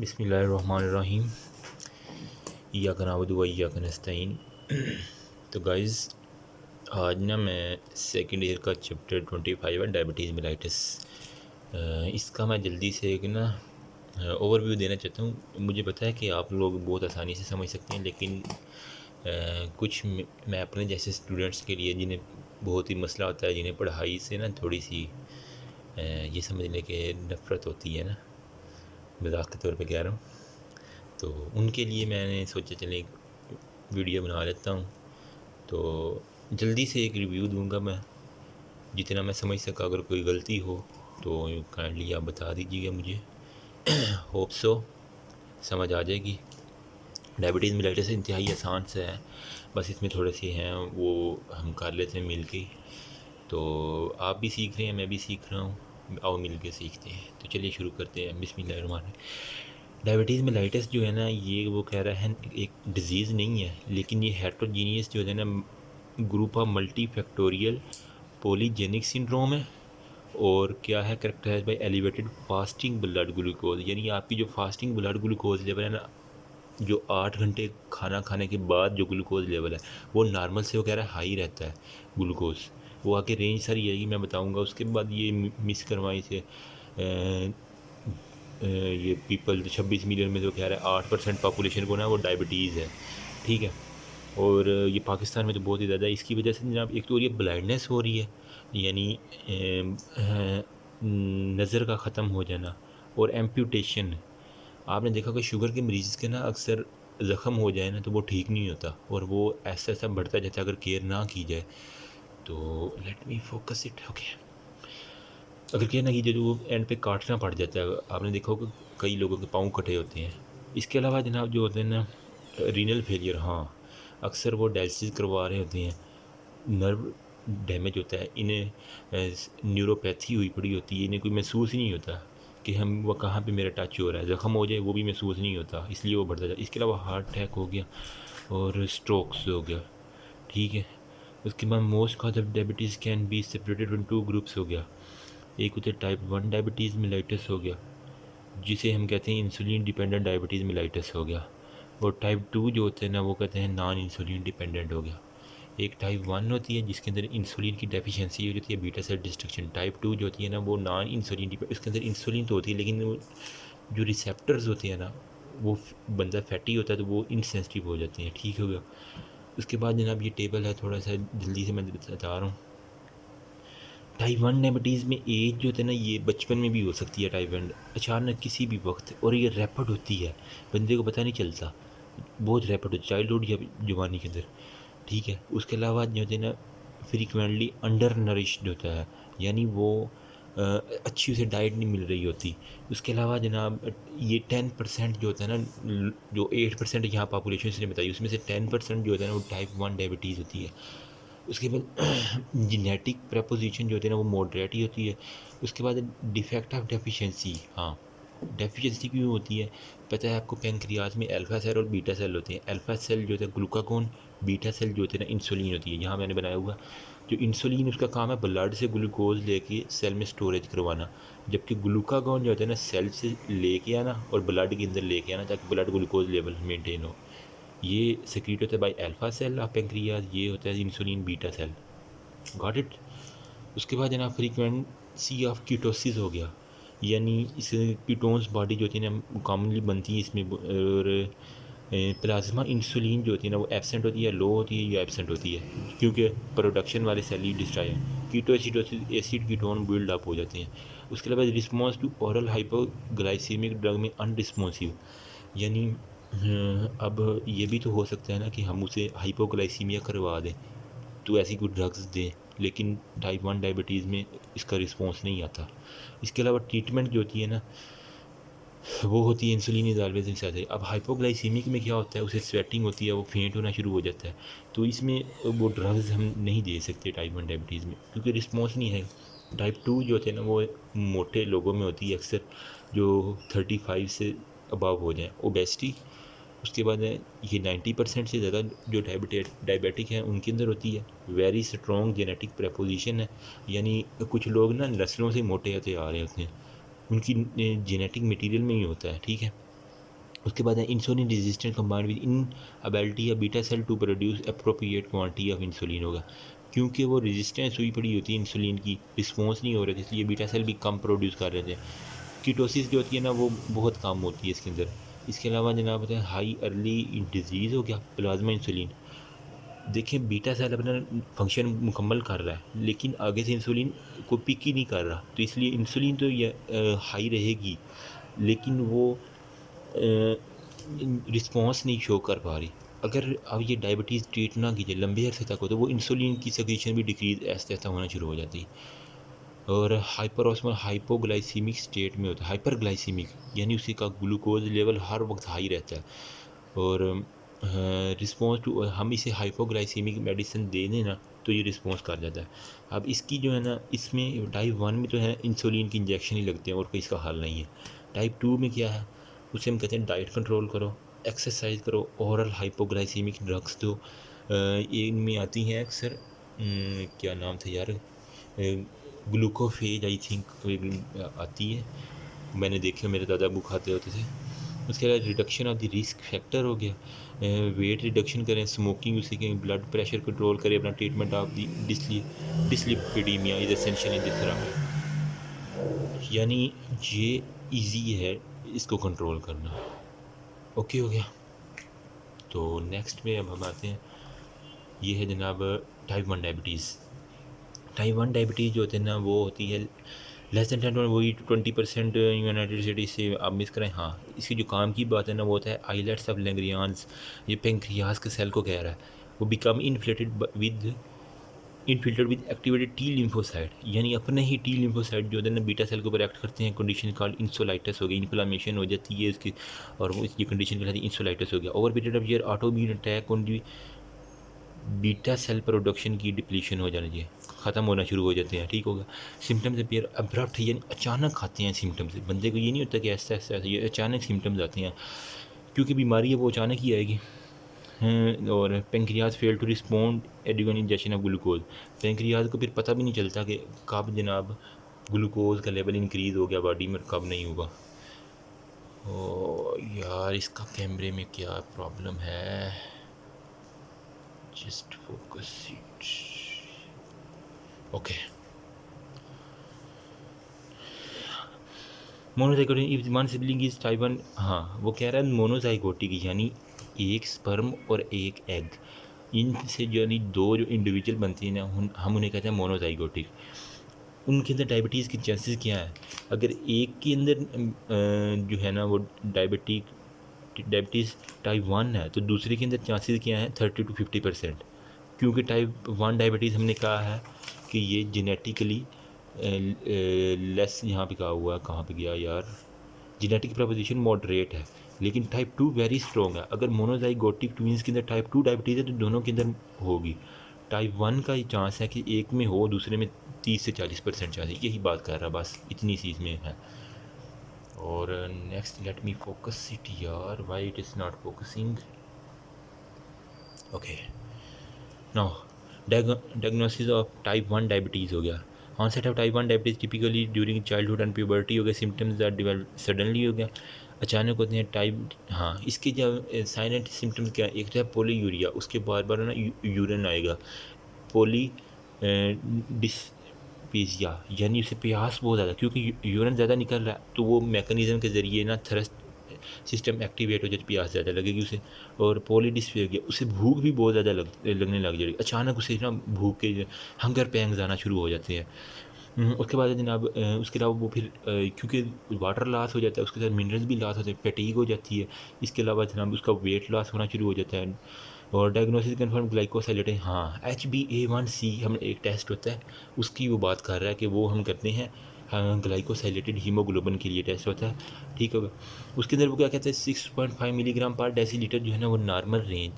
बिस्मिल्लाहिर्रहमानिर्रहीम। इय्याका नअबुदु व इय्याका नस्तईन। तो गाइज़, आज ना मैं सेकंड ईयर का चैप्टर 25 है डायबिटीज़ मेलाइटिस। इसका मैं जल्दी से एक ना ओवरव्यू देना चाहता हूँ। मुझे पता है कि आप लोग बहुत आसानी से समझ सकते हैं, लेकिन कुछ मैं अपने जैसे स्टूडेंट्स के लिए जिन्हें बहुत ही मसला होता है, जिन्हें पढ़ाई से ना थोड़ी सी ये समझने के नफ़रत होती है ना, मजाक के तौर पे कह रहा हूँ, तो उनके लिए मैंने सोचा चले एक वीडियो बना लेता हूँ। तो जल्दी से एक रिव्यू दूंगा मैं, जितना मैं समझ सका। अगर कोई गलती हो तो काइंडली आप बता दीजिएगा मुझे। होप सो समझ आ जाएगी। डायबिटीज़ मेलाइटिस इंतहाई आसान से है, बस इसमें थोड़े से हैं वो हम कर लेते हैं मिल के। तो आप भी सीख रहे हैं, मैं भी सीख रहा हूँ, आओ मिल के सीखते हैं। तो चलिए शुरू करते हैं। बिस्मिल्लाहिर्रहमानिर्रहीम। डायबिटीज़ मेलाइटिस जो है ना, ये वो कह रहा है एक डिज़ीज़ नहीं है, लेकिन ये हेट्रोजीनियस जो है ना group of multi factorial polygenic syndrome है। और क्या है, characterize by elevated fasting blood glucose, यानी आपकी जो फास्टिंग ब्लड ग्लूकोज लेवल है ना, जो 8 घंटे खाना खाने के बाद जो ग्लूकोज लेवल है वो नॉर्मल से वगैरह हाई रहता है ग्लूकोज। वो आगे रेंज सारी यही मैं बताऊंगा। उसके बाद ये मिस करवाई से ये पीपल 26 मिलियन में जो कह रहा है 8% पॉपुलेशन को ना वो डायबिटीज़ है, ठीक है। और ये पाकिस्तान में तो बहुत ही ज़्यादा है। इसकी वजह से जनाब एक तो ये ब्लाइंडनेस हो रही है, यानी नज़र का ख़त्म हो जाना, और एम्प्यूटेशन। आपने देखा कि शुगर के मरीज़ के ना अक्सर ज़ख़म हो जाए ना तो वो ठीक नहीं होता, और वो ऐसा ऐसा बढ़ता जाता है अगर केयर ना की जाए तो। Late me focus it, okay. अगर केयर ना की जाए तो वो एंड पे काटना पड़ जाता है। आपने देखा होगा कई लोगों के पाँव कटे होते हैं। इसके अलावा जनाब जो होते हैं ना रीनल फेलियर, हाँ, अक्सर वो डायलिसिस करवा रहे होते हैं, नर्व डैमेज होता है, इन्हें न्यूरोपैथी हुई पड़ी होती है, इन्हें कोई महसूस ही नहीं होता कि हम वो कहाँ पे मेरा टच हो रहा है, ज़ख़म हो जाए वो भी महसूस नहीं होता, इसलिए वो बढ़ता जाता है। इसके अलावा हार्ट अटैक हो गया और स्ट्रोक्स हो गया, ठीक है। उसके बाद most cause of diabetes can be separated in 2 groups हो गया। एक होता है टाइप 1 डायबिटीज़ मेलाइटिस हो गया, जिसे हम कहते हैं इंसुलिन डिपेंडेंट डायबिटीज़ मेलाइटिस हो गया। और टाइप 2 जो होते हैं ना वो कहते हैं नॉन इंसुलिन डिपेंडेंट हो गया। एक टाइप 1 होती है जिसके अंदर इंसुलिन की डेफिशिएंसी हो जाती है, बीटा सेल डिस्ट्रक्शन। टाइप 2 जो होती है ना वो नॉन इंसुलिन डिपेंडेंट, इसके अंदर इंसुलिन तो होती है लेकिन वो जो रिसेप्टर्स होते हैं ना, वो बंदा फैटी होता है तो वो इनसेंसिटिव हो जाते हैं, ठीक हो गया। उसके बाद जनाब ये टेबल है, थोड़ा सा जल्दी से मैं बता रहा हूँ। टाइप 1 डायबिटीज़ में एज जो होता है ना ये बचपन में भी हो सकती है टाइप 1, अचानक किसी भी वक्त, और ये रैपिड होती है, बंदे को पता नहीं चलता, बहुत रैपिड होती है चाइल्डहुड या जवानी के अंदर, ठीक है। उसके अलावा जो होते हैं ना फ्रीक्वेंटली अंडर नरिश्ड होता है, यानी वो अच्छी उसे डाइट नहीं मिल रही होती। उसके अलावा जनाब ये 10% जो होता है ना, जो 8% यहाँ पॉपुलेशन से बताई उसमें से 10% जो होता है ना वो टाइप 1 डायबिटीज़ होती है। उसके बाद जेनेटिक प्रेपोजिशन जो होती है ना वो मॉडरेट ही होती है। उसके बाद डिफेक्ट ऑफ डेफिशिएंसी, हाँ, डेफिशिएंसी क्यों होती है पता है आपको? पैंक्रियाज में अल्फा सेल और बीटा सेल होते हैं। अल्फा सेल जो होता है ग्लूकागोन, बीटा सेल जो होते हैं ना इंसुलिन होती है। यहाँ मैंने बनाया हुआ जो इंसुलिन उसका काम है ब्लड से ग्लूकोज लेके सेल में स्टोरेज करवाना, जबकि ग्लूकागोन जो होता है ना सेल से लेके आना और ब्लड के अंदर लेके आना ताकि ब्लड ग्लूकोज लेवल मेंटेन हो। ये सेक्रेट होता है by alpha cell of pancreas, ये होता है insulin beta cell. Got it. उसके बाद जनाब फ्रीक्वेंसी ऑफ कीटोसिस हो गया, यानी इस कीटोन्स बॉडी जो होती है ना कॉमनली बनती है इसमें। और प्लाज्मा इंसुलिन जो होती है ना वो एब्सेंट होती है, लो होती है या एब्सेंट होती है, क्योंकि प्रोडक्शन वाले सेल ही डिस्ट्रॉय है। Ketoacidosis acid ketone build up हो जाते हैं। उसके अलावा response to oral hypoglycemic drug में अनरिस्पॉन्सिव, यानी अब ये भी तो हो सकता है ना कि हम उसे हाइपोग्लाइसीमिया करवा दें तो ऐसी कुछ ड्रग्स दें, लेकिन टाइप 1 डायबिटीज़ में इसका रिस्पॉन्स नहीं आता। इसके अलावा ट्रीटमेंट जो होती है ना वो होती है इंसुलिन इज ऑलवेज इन। अब हाइपोग्लाइसीमिक में क्या होता है, उसे स्वेटिंग होती है, वो फेंट होना शुरू हो जाता है, तो इसमें वो ड्रग्स हम नहीं दे सकते टाइप 1 डायबिटीज़ में क्योंकि रिस्पॉन्स नहीं है। टाइप 2 जो होते हैं ना वो मोटे लोगों में होती है अक्सर, जो 35 से अबव हो जाए, ओबेसिटी। उसके बाद है ये 90% से ज़्यादा जो डायबिटिक हैं उनके अंदर होती है। वेरी स्ट्रॉन्ग जेनेटिक प्रेपोजिशन है, यानी कुछ लोग ना नस्लों से मोटे होते आ रहे होते हैं, उनकी जेनेटिक मटेरियल में ही होता है, ठीक है। उसके बाद है insulin resistant combined with inability या beta cell to produce appropriate quantity of insulin होगा, क्योंकि वो रेजिस्टेंस हुई पड़ी होती है इंसुलिन की, रिस्पॉन्स नहीं हो रहा था, इसलिए बीटा सेल भी कम प्रोड्यूस कर रहे थे। कीटोसिस जो होती है ना वो बहुत कम होती है इसके अंदर। इसके अलावा जनाब होता है हाई अर्ली डिजीज़ हो गया प्लाज्मा इंसुलिन। देखें बीटा सेल अपना फंक्शन मुकम्मल कर रहा है लेकिन आगे से इंसुलिन को पिक ही नहीं कर रहा, तो इसलिए इंसुलिन तो ये हाई रहेगी लेकिन वो रिस्पॉन्स नहीं शो कर पा रही। अगर अब ये डायबिटीज़ ट्रीट ना कीजिए लंबे अरसे तक हो तो वो इंसुलिन की सेक्रेशन भी डिक्रीज ऐसा ऐसा होना शुरू हो जाती है, और हाइपरऑस्मोल हाइपोग्लाइसीमिक स्टेट में होता है। हाइपरग्लाइसीमिक यानी उसी का ग्लूकोज लेवल हर वक्त हाई रहता है, और रिस्पॉन्स टू हम इसे हाइपोग्लाइसीमिक मेडिसिन दे दें ना तो ये रिस्पॉन्स कर जाता है। अब इसकी जो है ना इसमें टाइप 1 में तो है इंसुलिन की इंजेक्शन ही लगते हैं और कोई इसका हल नहीं है। टाइप 2 में क्या है, उसे हम कहते हैं डाइट कंट्रोल करो, एक्सरसाइज करो, ओरल हाइपोग्लाइसीमिक ड्रग्स दो। इनमें आती हैं अक्सर क्या नाम था यार, ग्लूकोफेज आई थिंक आती है, मैंने देखा मेरे दादा अबू खाते होते थे। उसके अलावा reduction of the risk factor हो गया, वेट रिडक्शन करें, स्मोकिंग उसे करें, ब्लड प्रेशर कंट्रोल करें, अपना treatment of the dyslipidaemia is essential in this therapy. यानी ये इजी है इसको कंट्रोल करना। ओके हो गया। तो नेक्स्ट में अब हम आते हैं, ये है जनाब टाइप 1 डायबिटीज़। टाइप 1 डायबिटीज़ जो होते हैं ना वो होती है लेस दैन 10 वही 20% यूनाइटेड स्टेट से आप मिस करें। हाँ, इसकी जो काम की बात है ना वो होता है आइलेट्स ऑफ लैंग्रियान्स, ये पेंक्रियाज के सेल को कह रहा है। वो become infiltrated with activated T lymphocyte, यानी अपने ही टी लिम्फोसाइट जो है ना बीटा सेल के ऊपर एक्ट करते हैं। कंडीशन कॉल्ड इंसुलाइटिस हो गई, इन्फ्लामेशन हो जाती है इसकी, और वो इसकी कंडीशन कहलाती है इंसुलाइटिस हो गया। Over period of year autoimmune attack on the beta cell production की डिप्लीशन हो जानी चाहिए, ख़त्म होना शुरू हो जाते हैं। ठीक होगा। सिम्टम्स अपीयर अब्रप्ट, यानी अचानक आते हैं सिम्टम्स, बंदे को ये नहीं होता कि ऐसा ऐसा ऐसा, ये अचानक सिम्टम्स आते हैं क्योंकि बीमारी है वो अचानक ही आएगी। और pancreas fail to respond again injection of glucose, pancreas को फिर पता भी नहीं चलता कि कब जनाब ग्लूकोज का लेवल इंक्रीज़ हो गया बॉडी में, कब नहीं होगा। ओ यार इसका कैमरे में क्या प्रॉब्लम है, just focus it. Okay, monozygotic if one sibling is type 1, हाँ वो कह रहा है मोनोजाइगोटिक यानी एक स्पर्म और एक एग, इनसे जो यानी दो जो इंडिविजुअल बनती हैं ना हम उन्हें कहते हैं मोनोजाइगोटिक। उनके अंदर डायबिटीज़ की चांसेस क्या है, अगर एक के अंदर जो है ना वो डायबिटीज़ टाइप 1 है तो दूसरे के अंदर चांसेस क्या हैं 30 to 50%, क्योंकि टाइप 1 डायबिटीज़ हमने कहा है कि ये जेनेटिकली लेस, यहाँ पे कहा हुआ है, कहाँ पे गया यार, जेनेटिक प्रपोजिशन मॉडरेट है, लेकिन टाइप 2 वेरी स्ट्रॉन्ग है। अगर मोनोजाइगोटिक ट्विंस के अंदर टाइप 2 डायबिटीज़ है तो दोनों के अंदर होगी। टाइप 1 का ये चांस है कि एक में हो दूसरे में 30 से 40% चांस है, यही बात कर रहा, बस इतनी सी इसमें है। और next let me focus it यार, why it is not focusing. Okay, now diagnosis of type 1 diabetes हो गया। Onset of type 1 diabetes typically during childhood and puberty हो गया, सिम्टम्स आर डेवलप सडनली हो गया, अचानक होते हैं। टाइप, हाँ इसके जब साइन एंड सिम्टम्स क्या, एक तो है पोलीयूरिया, उसके बार बार ना यूरिन आएगा, पोली डिस्पीजिया यानी उसे प्यास बहुत ज़्यादा, क्योंकि यूरिन ज़्यादा निकल रहा है तो वो मैकेनिज़्म के ज़रिए ना थ्रस्ट सिस्टम एक्टिवेट हो जाए, प्यास ज़्यादा लगेगी उसे। और पोलीडिस्फेजिया, उसे भूख भी बहुत ज़्यादा लगने लग जाएगी, अचानक उसे ना भूख के हंगर पैंग्स आना शुरू हो जाते हैं। उसके बाद जनाब उसके अलावा वो फिर क्योंकि वाटर लॉस हो जाता है उसके साथ मिनरल्स भी लॉस होते हैं, फैटीग हो जाती है। इसके अलावा जनाब उसका वेट लॉस होना शुरू हो जाता है। और डायग्नोसिस कन्फर्म ग्लाइकोसाइलेटेड, हाँ HbA1c हम एक टेस्ट होता है उसकी वो बात कर रहा है कि वो हम करते हैं, हाँ ग्लाइकोसाइलेटेड हीमोग्लोबिन के लिए टेस्ट होता है। ठीक होगा। उसके अंदर वो क्या कहते हैं 6.5 मिलीग्राम पर डेसीलीटर जो है ना वो नॉर्मल रेंज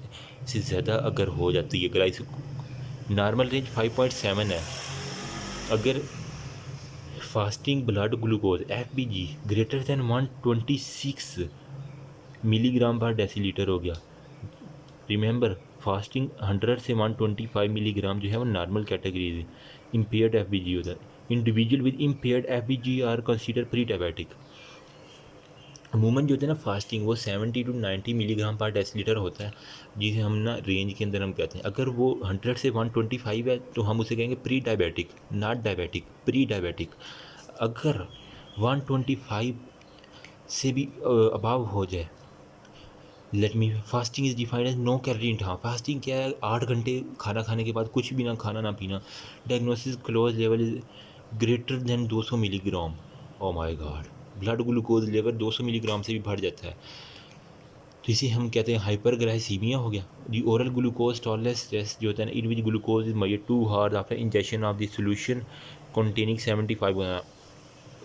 से ज़्यादा अगर हो जाती है, ग्लाइको नॉर्मल रेंज 5.7 है, अगर fasting blood glucose FBG greater than 126 milligram पर डेसीलीटर हो गया। रिमेंबर फास्टिंग 100 से 125 मिलीग्राम जो है वो नॉर्मल कैटेगरी है। इम्पेयर्ड FBG होता है, individual with impaired FBG are consider pre diabetic. अमूमन जो होता है ना फास्टिंग, वो 70 टू 90 मिलीग्राम पर डेसीलीटर होता है, जिसे हम ना रेंज के अंदर हम कहते हैं। अगर वो 100 से 125 है तो हम उसे कहेंगे pre diabetic, not diabetic, pre diabetic. अगर 125 से भी अबाव हो जाए, let me, fasting is defined as no calorie इंट। हाँ, फास्टिंग क्या है, 8 घंटे खाना खाने के बाद कुछ भी ना खाना ना पीना। Diagnosis close level is greater than 200 milligram. O my God, blood glucose level 200 milligram से भी बढ़ जाता है, तो इसे हम कहते हैं हाइपरग्लाइसीमिया हो गया। The oral glucose tolerance test जो होता है ना, in which glucose is measured 2 hours after injection of the solution containing 75।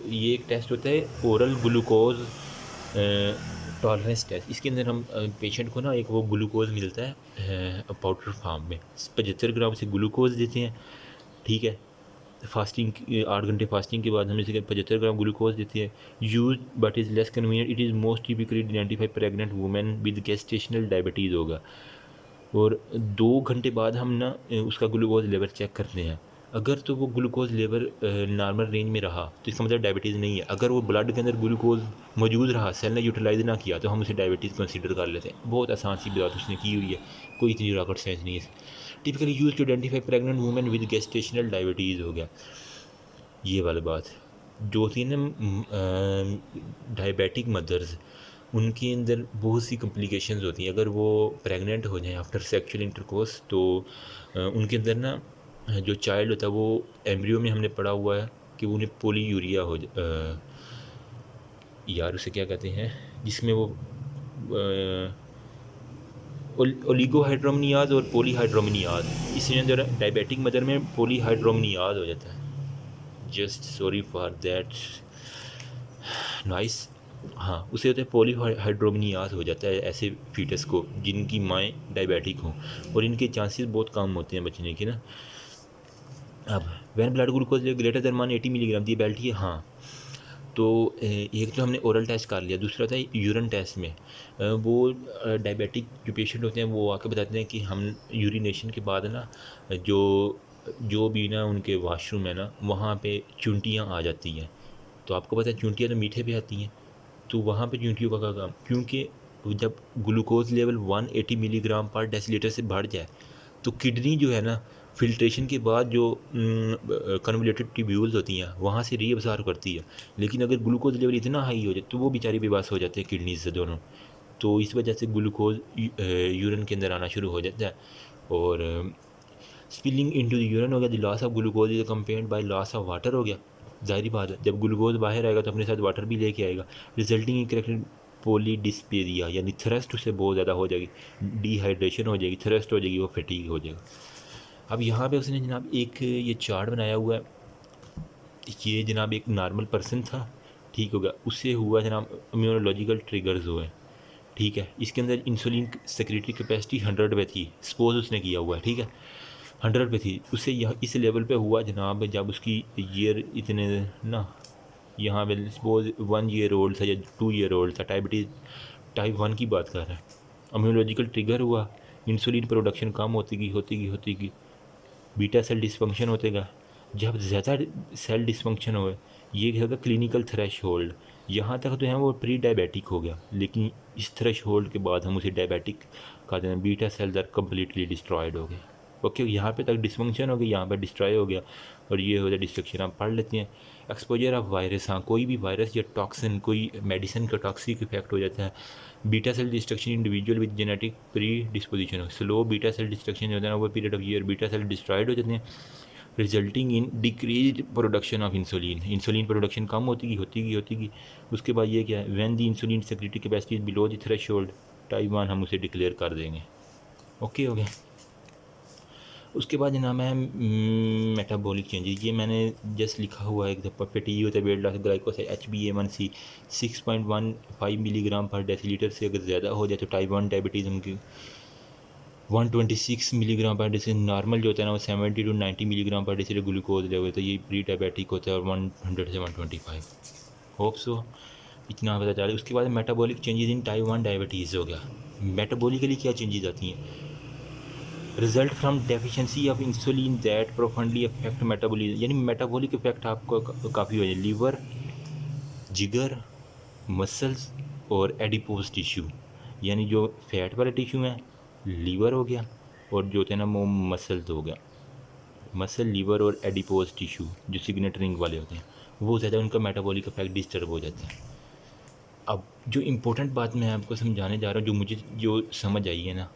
ये एक टेस्ट होता है ओरल ग्लूकोज टॉलरेंस टेस्ट। इसके अंदर हम पेशेंट को ना एक वो ग्लूकोज मिलता है पाउडर फॉर्म में, 75 ग्राम से ग्लूकोज देते हैं, ठीक है। फास्टिंग 8 घंटे फास्टिंग के बाद हम इसे 75 ग्राम ग्लूकोज देते हैं। Use but is less convenient, it is most typically identify pregnant women with gestational diabetes होगा। और 2 घंटे बाद हम ना उसका ग्लूकोज लेवल चेक करते हैं। अगर तो वो ग्लूकोज लेवल नॉर्मल रेंज में रहा तो इसका मतलब डायबिटीज़ नहीं है। अगर वो ब्लड के अंदर ग्लूकोज मौजूद रहा, सेल ने यूटिलाइज ना किया, तो हम उसे डायबिटीज़ कंसीडर कर लेते हैं। बहुत आसान सी बात उसने की हुई है, कोई इतनी रॉकेट साइंस नहीं है। Typically use to identify pregnant women with gestational diabetes हो गया। ये वाली बात जो थी ना, डायबिटिक मदर्स, उनके अंदर बहुत सी कॉम्प्लिकेशंस होती हैं। अगर वो प्रेग्नेंट हो जाएं आफ्टर सेक्सुअल इंटरकोर्स, तो उनके अंदर ना जो चाइल्ड होता है वो एम्ब्रियो में हमने पढ़ा हुआ है कि उन्हें पोलीयूरिया हो यार उसे क्या कहते हैं, जिसमें वो ओलिगोहाइड्रोमनियाज और पॉलीहाइड्रोमनियाज, इसके अंदर डायबिटिक मदर में पॉलीहाइड्रोमनियाज हो जाता है। Just sorry for that noise. हाँ, उसे होता है पॉलीहाइड्रोमनियाज हो जाता है ऐसे फीटस को जिनकी माएँ डायबिटिक हों, और इनके चांसेस बहुत कम होते हैं बचने के ना। अब when blood glucose greater than 180 milligram the belt है। हाँ, तो एक तो हमने ओरल टेस्ट कर लिया, दूसरा था यूरिन टेस्ट में। वो डायबिटिक जो पेशेंट होते हैं वो आके बताते हैं कि हम यूरिनेशन के बाद ना जो जो भी ना उनके वाशरूम है ना, वहाँ पे चुंटियाँ आ जाती हैं। तो आपको पता है चुंटियाँ तो मीठे पे आती हैं, तो वहाँ पे चुंटियों का क्या काम, क्योंकि जब ग्लूकोज लेवल 180 मिलीग्राम पर डेसीलीटर से बढ़ जाए तो किडनी जो है ना, फिल्ट्रेशन के बाद जो कन्वोल्यूटेड ट्यूब्यूल्स होती हैं वहाँ से रीअब्जॉर्ब करती है। लेकिन अगर ग्लूकोज लेवल इतना हाई हो जाए तो वो बेचारी बेबस हो जाते हैं किडनी से दोनों। तो इस वजह से ग्लूकोज यूरिन के अंदर आना शुरू हो जाता है, और स्पिलिंग इनटू द यूरिन हो गया। The loss of glucose is compared by loss of water हो गया। जाहिर बात है, जब ग्लूकोज बाहर आएगा तो अपने साथ वाटर भी लेके आएगा, रिजल्टिंग इन करेक्टेड पोलीडिस्पेरिया, यानी थ्रस्ट उससे बहुत ज़्यादा हो जाएगी, डिहाइड्रेशन हो जाएगी, थ्रस्ट हो जाएगी, वो फटीग हो जाएगा। अब यहाँ पे उसने जनाब एक ये चार्ट बनाया हुआ है। ये जनाब एक नॉर्मल पर्सन था, ठीक हो गया, उससे हुआ जनाब इम्यूनोलॉजिकल ट्रिगर्स हुए, ठीक है। इसके अंदर इंसुलिन सेक्रेटरी कैपेसिटी 100 पे थी, सपोज उसने किया हुआ है, ठीक है, 100 पे थी। उससे यह इस लेवल पे हुआ जनाब जब उसकी ईयर इतने ना, यहाँ पे सपोज 1 ईयर ओल्ड था या 2 ईयर ओल्ड था, डायबिटीज़ टाइप 1 की बात कर रहा है। इम्यूनोलॉजिकल ट्रिगर हुआ, इंसुलिन प्रोडक्शन कम होती गई, बीटा सेल डिसफंक्शन होतेगा। जब ज़्यादा सेल डिसफंक्शन हो, ये क्या होगा, क्लिनिकल थ्रेश होल्ड, यहाँ तक तो है वो प्री डायबिटिक हो गया, लेकिन इस थ्रेश होल्ड के बाद हम उसे डायबिटिक कहते हैं। Beta cells are completely destroyed हो गए। ओके, यहाँ पे तक डिसफंक्शन हो गया, यहाँ पे डिस्ट्रॉय हो गया, और ये हो जाए डिस्ट्रक्शन। आप पढ़ लेते हैं एक्सपोजर ऑफ वायरस। हाँ, कोई भी वायरस या टॉक्सिन, कोई मेडिसिन का टॉक्सिक इफेक्ट हो जाता है। Beta cell destruction individual with genetic predisposition, slow beta cell destruction होता है ना, वो period of year beta cell destroyed हो जाते हैं, resulting in decrease production of insulin. Insulin production कम होती गई। उसके बाद ये क्या है, when the insulin secretory capacity is below the threshold type 1, हम उसे डिक्लेयर कर देंगे। ओके हो गया। उसके बाद जनाब है मेटाबॉलिक चेंजेस। ये मैंने जस्ट लिखा हुआ है एक दफ़ा, फैटी होता है, weight loss, glycoside, HbA1c 6.15 milligram पर डेसीलीटर से अगर ज़्यादा हो जाए तो टाइप 1 डायबिटीज़ उनकी। 126 मिलीग्राम पर डेसीलीटर नॉर्मल जो होता है ना, वो 70 टू 90 मिलीग्राम पर डेसीलीटर ग्लूकोज लेवल होता है, ये प्री डायबिटिक होता है, और 100 से 125। होप सो इतना पता चला। उसके बाद metabolic changes in type 1 diabetes हो गया। मेटाबॉलिकली क्या चेंजेस आती हैं, result from deficiency of insulin that profoundly affect metabolism, यानी मेटाबॉलिक इफेक्ट आपको काफ़ी हो जाए। लीवर, जिगर, मसल्स और एडिपोज टिश्यू, यानी जो फैट वाला टिश्यू है लीवर हो गया, और जो होते हैं ना वो मसल हो गया, मसल, लीवर और एडिपोज टिश्यू जो सिग्नेट रिंग वाले होते हैं वो ज़्यादा उनका मेटाबॉलिक इफेक्ट डिस्टर्ब हो जाता है। अब जो इम्पोर्टेंट बात मैं आपको समझाने जा रहा हूँ, जो मुझे जो समझ आई है ना,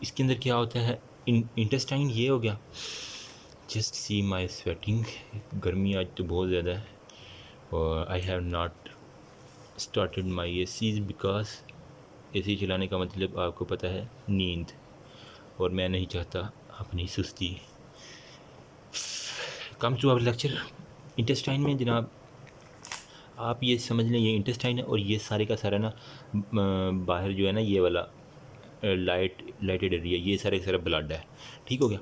इसके अंदर क्या होता है, इंटेस्टाइन ये हो गया। जस्ट सी माई स्वेटिंग, गर्मी आज तो बहुत ज़्यादा है, और I have not started my A Cs because A C चलाने का मतलब आपको पता है नींद, और मैं नहीं चाहता अपनी सुस्ती। Come to our lecture. Intestine में जनाब आप ये समझ लें, ये इंटेस्टाइन है, और ये सारे का सारा ना बाहर जो है ना ये वाला लाइटेड एरिया, ये सारे का सारा ब्लड है। ठीक हो गया।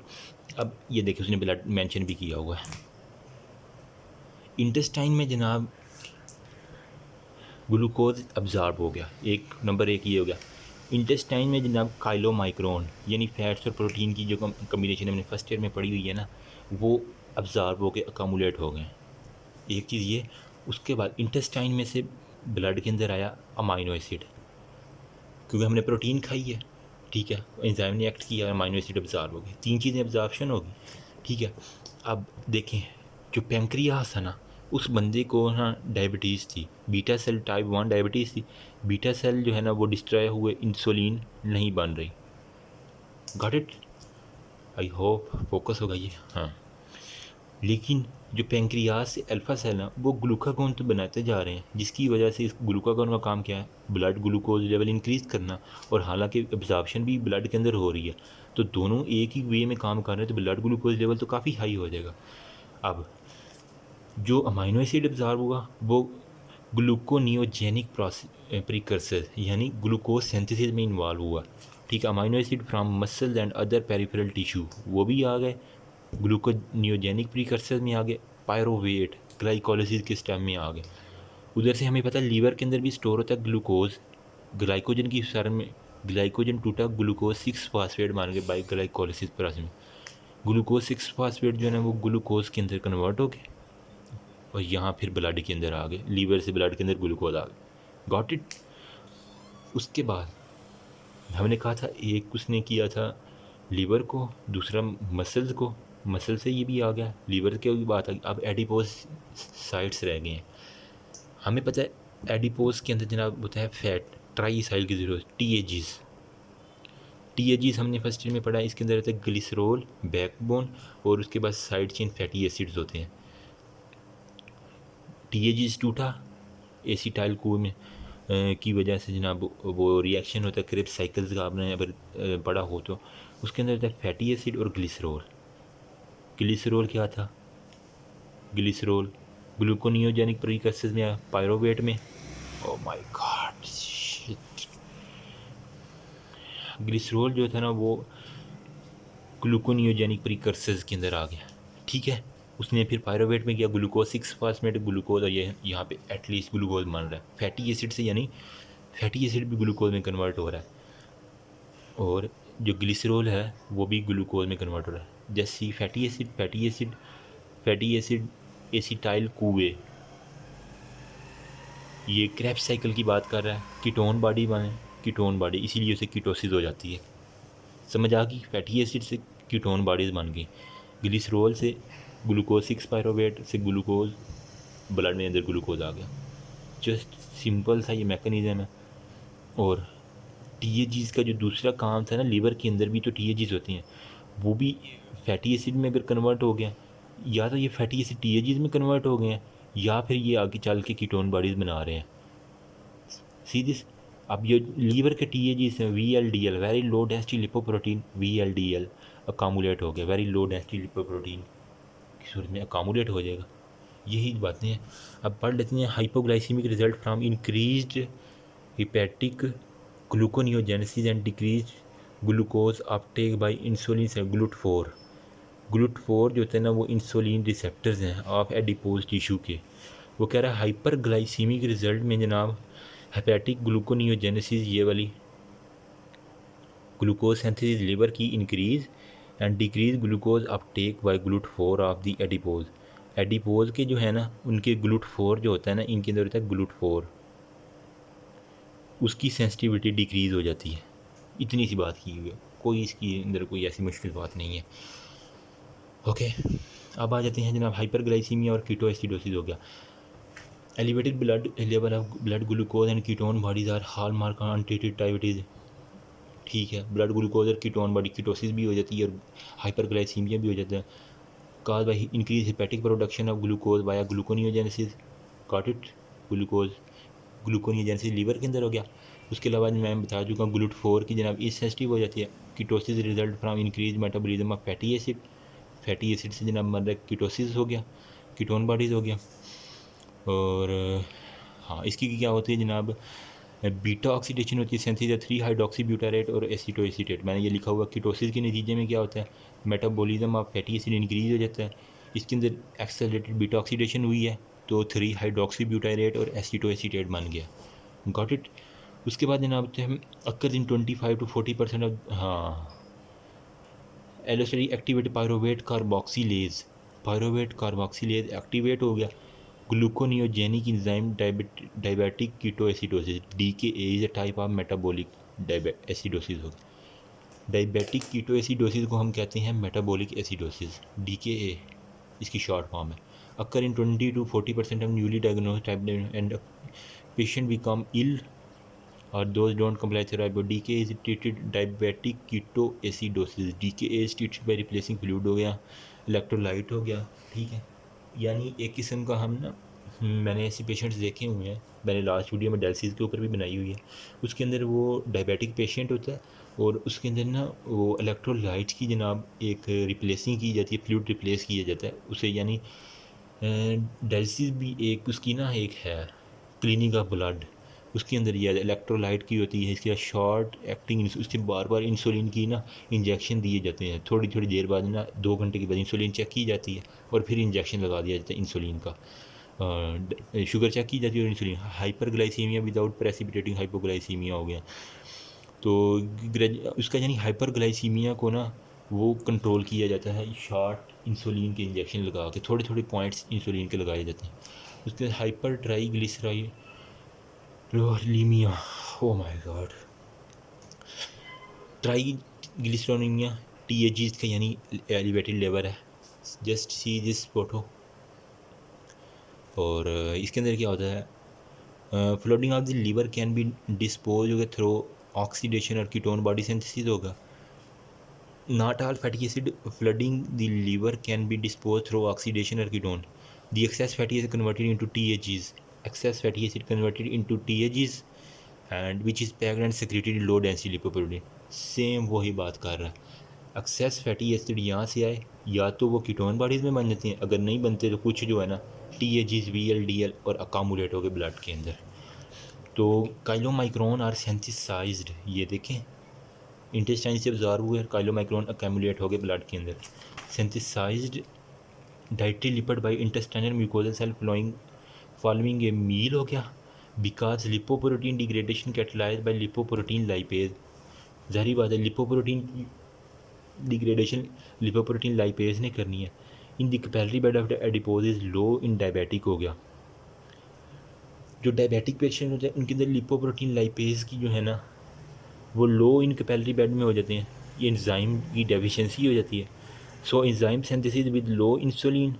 अब ये देखिए उसने ब्लड मेंशन भी किया हुआ है। इंटेस्टाइन में जनाब ग्लूकोज अब्जॉर्ब हो गया, एक नंबर एक ये हो गया। इंटेस्टाइन में जनाब काइलोमाइक्रोन यानी फैट्स और प्रोटीन की जो कम्बिनेशन हमने फर्स्ट ईयर में पढ़ी हुई है ना, वो अब्जॉर्ब हो के अकामुलेट हो गए। एक चीज़ ये। उसके बाद इंटेस्टाइन में से ब्लड के अंदर आया अमाइनो एसिड, क्योंकि हमने प्रोटीन खाई है। ठीक है, एंजाइम ने एक्ट किया, अमाइनो एसिड अब्जॉर्ब हो गए, 3 चीज़ें अब्जॉर्प्शन होगी। ठीक है। अब देखें जो पेंक्रियास है ना, उस बंदे को ना डायबिटीज़ थी, बीटा सेल टाइप 1 डायबिटीज़ थी। बीटा सेल जो है ना वो डिस्ट्रॉय हुए, इंसुलिन नहीं बन रही। Got it? I hope focus होगा ये। हाँ, लेकिन जो पेंक्रियास से अल्फ़ा सेल है वो ग्लूकागोन तो बनाते जा रहे हैं, जिसकी वजह से इस ग्लूकागोन का काम क्या है, ब्लड ग्लूकोज लेवल इंक्रीज़ करना, और हालांकि एब्जॉर्प्शन भी ब्लड के अंदर हो रही है, तो दोनों एक ही वे में काम कर रहे हैं, तो ब्लड ग्लूकोज लेवल तो काफ़ी हाई हो जाएगा। अब जो अमाइनो एसिड एब्जॉर्ब हुआ वो ग्लूकोनियोजेनिक प्रिकर्सर यानी ग्लूकोज सिंथेसिस में इन्वॉल्व हुआ। ठीक है, amino acid from muscles and other peripheral tissue वो भी आ गए, ग्लूकोनियोजेनिक प्रिकर्सर में आ गए, पायरोवेट ग्लाइकोलिसिस के स्टेप में आ गए। उधर से हमें पता है लीवर के अंदर भी स्टोर होता है ग्लूकोज, ग्लाइकोजन की शरण में ग्लाइकोजन टूटा, ग्लूकोज 6 फास्फेट मान गए बाई ग्लाइकोलिसिस प्रोसेस में। ग्लूकोज 6 फास्फेट जो है ना वो ग्लूकोज के अंदर कन्वर्ट हो गए, और यहाँ फिर ब्लड के अंदर आ गए, लीवर से ब्लड के अंदर ग्लूकोज आ गए। Got it? उसके बाद हमने कहा था एक उसने किया था लीवर को, दूसरा मसल्स को, मसल से ये भी आ गया, लीवर के भी बात आ गई। अब एडिपोज साइट्स रह गए हैं। हमें पता है एडिपोज के अंदर जनाब होता है फैट ट्राइसाइल की ज़रूरत, टीएजीज हमने फर्स्ट ईयर में पढ़ा है। इसके अंदर रहता है ग्लिसरॉल, बैकबोन, और उसके बाद साइड चेन फैटी एसिड्स होते हैं। टीएजीज टूटा एसिटाइल को में की वजह से जनाब वो रिएक्शन होता है क्रिप्स साइकिल्स का, आपने अगर पढ़ा हो तो। उसके अंदर होता है फैटी एसिड और ग्लिसरॉल। ग्लिसरॉल क्या था? ग्लिसरॉल ग्लूकोनियोजेनिक प्रीकर्सर में आया, पायरोवेट में। Oh my God shit. Glycerol जो था ना वो ग्लूकोनियोजेनिक प्रीकर्सर के अंदर आ गया। ठीक है, उसने फिर पायरोवेट में किया ग्लूकोज 6 फास्फेट ग्लूकोज, और ये यहाँ पे एटलीस्ट ग्लूकोज बन रहा है फैटी एसिड से, यानी फैटी एसिड भी ग्लूकोज में कन्वर्ट हो रहा है, और जो ग्लिसरॉल है वो भी ग्लूकोज में कन्वर्ट हो रहा है। जैसे फैटी एसिड एसिटाइल कुए, ये क्रेब्स साइकिल की बात कर रहा है, कीटोन बॉडी बने, कीटोन बॉडी, इसीलिए उसे कीटोसिस हो जाती है। समझ आ गई? फैटी एसिड से कीटोन बॉडीज बन गई, ग्लिसरॉल से ग्लूकोज 6 पायरोवेट से ग्लूकोज, ब्लड में अंदर ग्लूकोज आ गया। जस्ट सिंपल सा ये मैकेनिज़्म है। और टीएजीज का जो दूसरा काम था ना, लीवर के अंदर भी तो टीएजीज होती हैं, वो भी फैटी एसिड में अगर कन्वर्ट हो गया, या तो ये फैटी एसिड टीएजीज में कन्वर्ट हो गए हैं, या फिर ये आगे चल के कीटोन बॉडीज़ बना रहे हैं। सीधी। अब ये लीवर के टीएजीज हैं VLDL, very low density lipoprotein, VLDL अकामुलेट हो गया, वेरी लो डेंसिटी लिपोप्रोटीन की सूरत में अकामुलेट हो जाएगा। यही बातें हैं। अब पढ़ लेते हैं hypoglycemic result from increased hepatic gluconeogenesis and decrease glucose uptake by insulin से GLUT4 जो होते हैं ना वो इंसुलिन रिसेप्टर्स हैं ऑफ एडिपोज टिश्यू के। वो कह रहा है हाइपरग्लाइसीमिक रिजल्ट में जनाब हेपेटिक ग्लूकोनियोजेनेसिस, ये वाली ग्लूकोज सिंथेसिस लीवर की increase and decrease glucose uptake by GLUT4 of the adipose, adipose के जो है ना उनके GLUT4 जो होता है ना, इनके अंदर होता है GLUT4, उसकी सेंसिटिविटी डिक्रीज़ हो जाती है। इतनी सी बात की हुई है, कोई इसकी अंदर कोई ऐसी मुश्किल बात नहीं है। ओके, अब आ जाते हैं जनाब हाइपरग्लाइसीमिया और कीटोएसिडोसिस हो गया। Elevated blood level of blood glucose and ketone bodies are hallmark of untreated diabetes. ठीक है, ब्लड ग्लूकोज और कीटोन बॉडी कीटोसिस भी हो जाती है और हाइपरग्लाइसीमिया भी हो जाता है। Cause by increase hepatic production of glucose via gluconeogenesis. Got it, glucose gluconeogenesis liver के अंदर हो गया। उसके अलावा मैं बता चुका हूँ GLUT4 की जनाब इस सेंसिटिव हो जाती है। Ketosis result from increase metabolism of fatty acid. Fatty acid से जनाब मतलब कीटोसिस हो गया, कीटोन बॉडीज़ हो गया। और हाँ, इसकी क्या होती है जनाब, बीटा ऑक्सीडेशन होती है, सेंथिस 3 हाइड्रोक्सी ब्यूटारेट और एसीटोएसीटेट। मैंने ये लिखा हुआ कीटोसिस के नतीजे में क्या होता है, metabolism of fatty acid increase हो जाता है। इसके अंदर एक्सेलरेटेड बीटा ऑक्सीडेशन हुई है तो 3 हाइड्रोक्सी ब्यूटारेट और एसीटोएसीटेट बन गया। Got it. उसके बाद जनाब हम occur in 25 to 40% of allosteric activate pyruvate carboxylase. Pyruvate carboxylase activate हो गया। Gluconeogenic enzyme diabetic ketoacidosis DKA is a type of metabolic acidosis हो गया। डायबिटिक कीटोएसिडोसिस को हम कहते हैं मेटाबॉलिक एसिडोसिस, DKA इसकी शॉर्ट फॉर्म है। Occur in 20 to 40% of newly diagnosed type and patient become ill और those don't comply therapy. DKA is treated diabetic ketoacidosis. DKA is treated by replacing fluid हो गया, electrolyte हो गया। ठीक है, यानी एक किस्म का हम ना मैंने ऐसे पेशेंट्स देखे हुए हैं, मैंने लास्ट वीडियो में डायलिसिस के ऊपर भी बनाई हुई है। उसके अंदर वो डायबिटिक पेशेंट होता है और उसके अंदर ना वो इलेक्ट्रोलाइट की जनाब एक रिप्लेसिंग की जाती है, फ्लूइड रिप्लेस किया जाता है उसे, यानी डायलिसिस भी एक उसकी ना एक है क्लीनिंग ऑफ ब्लड। उसके अंदर ये इलेक्ट्रोलाइट की होती है, इसके शॉर्ट एक्टिंग, उससे बार बार इंसुलिन की ना इंजेक्शन दिए जाते हैं। थोड़ी थोड़ी देर बाद ना 2 घंटे के बाद इंसुलिन चेक की जाती है और फिर इंजेक्शन लगा दिया जाता है इंसुलिन का। शुगर चेक की जाती है और insulin. Hyperglycaemia without precipitating hypoglycaemia हो गया। तो उसका यानी हाइपरग्लाइसीमिया को ना वो कंट्रोल किया जाता है शॉर्ट इंसुलिन के इंजेक्शन लगा के, थोड़े थोड़े पॉइंट्स इंसुलिन के लगाए जाते हैं। उसके बाद hypertriglyceridemia, oh my God, triglyceridemia TAGs का यानी एलिवेटेड लेवल है। Just see this photo. और इसके अंदर क्या होता है, floating of the liver can be dispose होगा थ्रू ऑक्सीडेशन और कीटोन बॉडी सिंथेसिस होगा। Not all fatty acid flooding the liver can be disposed through oxidation or ketone. The excess fatty acid converted into TAGs. Excess fatty acid converted into TAGs and which is packed and secreted in low density lipoprotein. Same वही बात कर रहा है। Access fatty acid यहाँ से आए या तो वो कीटोन बॉडीज़ में बन जाते हैं, अगर नहीं बनते तो कुछ जो है ना TAGs VLDL और अकामुलेट हो गए ब्लड के अंदर। तो काइलोमाइक्रोन आर सेंथिसाइज्ड, ये देखें इंटेस्टाइन से अब्जॉर्ब हुए, काइलोमाइक्रोन अकैमुलेट हो गए ब्लड के अंदर। Synthesized dietary lipid by intestinal mucosal cell following a meal हो गया। Because lipoprotein degradation catalyze by lipoprotein lipase. ज़ाहिर बात है लिपोप्रोटीन की डिग्रेडेशन लिपोप्रोटीन लाइपेज ने करनी है। In the capillary bed of adipose is low in diabetic हो गया। जो डायबिटिक पेशेंट होते हैं उनके अंदर लिपोप्रोटीन लाइपेज की जो है ना वो लो इन कैपिलरी बेड में हो जाते हैं, ये एंजाइम की डेफिशिएंसी हो जाती है। So enzyme synthesis with low insulin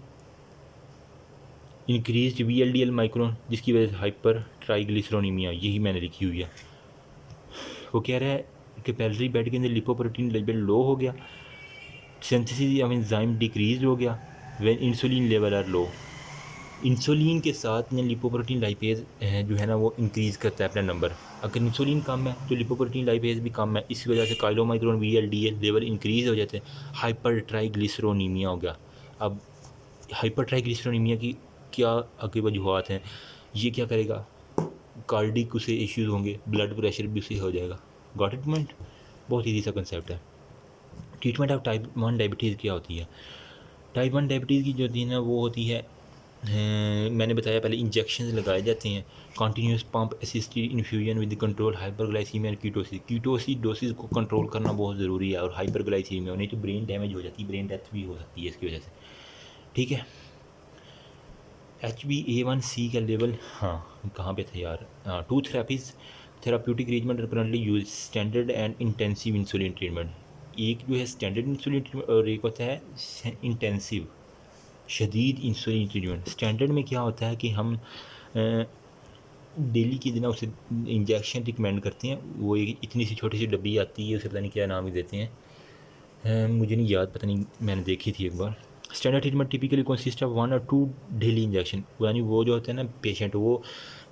increased VLDL micron, जिसकी वजह से हाइपर ट्राइग्लिसरोनीमिया, यही मैंने लिखी हुई है। वो कह रहा है कैपिलरी बेड के अंदर लिपोप्रोटीन लेवल लो हो गया, सिंथेसिस ऑफ एंजाइम डिक्रीज हो गया when insulin level are low. Insulin के साथ लिपोप्रोटीन लाइपेज जो है ना वो इंक्रीज़ करता है अपना नंबर। अगर इंसुलिन कम है तो लिपोप्रोटीन लाइपेज भी कम है, इस वजह से काइलोमाइक्रोन VLDL लेवल इंक्रीज़ हो जाते हैं। हाइपर ट्राइग्लिसरोनीमिया हो गया। अब हाइपर ट्राइग्लिसरोनीमिया की क्या आगे वजूहत हैं, ये क्या करेगा, कार्डिक उसे इश्यूज़ होंगे, ब्लड प्रेशर भी उसे हो जाएगा। गॉट इट पॉइंट, बहुत ईजी सा कंसेप्ट है। ट्रीटमेंट ऑफ टाइप 1 डायबिटीज़ क्या होती है। टाइप 1 डायबिटीज़ की जो होती है ना वो होती है, मैंने बताया पहले इंजेक्शन लगाए जाते हैं। Continuous pump assisted infusion with control hyperglycaemia और कीटोसिडोसिस को कंट्रोल करना बहुत ज़रूरी है। और हाइपरग्लाइसीमिया नहीं तो ब्रेन डैमेज हो जाती है, ब्रेन डेथ भी हो सकती है इसकी वजह से। ठीक है, HbA1c का लेवल, हाँ कहाँ पे थे यार, two therapies therapeutic regimen are currently use, standard and intensive insulin treatment. एक जो है स्टैंडर्ड इंसुलिन ट्रीटमेंट और एक होता है इंटेंसिव शदीद इंसुलिन ट्रीटमेंट। स्टैंडर्ड में क्या होता है कि हम डेली के दिन उसे इंजेक्शन रिकमेंड करते हैं, वो एक इतनी सी छोटी सी डब्बी आती है, उसे पता नहीं क्या नाम ही देते हैं, मुझे नहीं याद, पता नहीं, मैंने देखी थी एक बार। Standard treatment typically consist of 1 और 2 डेली इंजेक्शन, यानी वो जो होते हैं ना पेशेंट, वो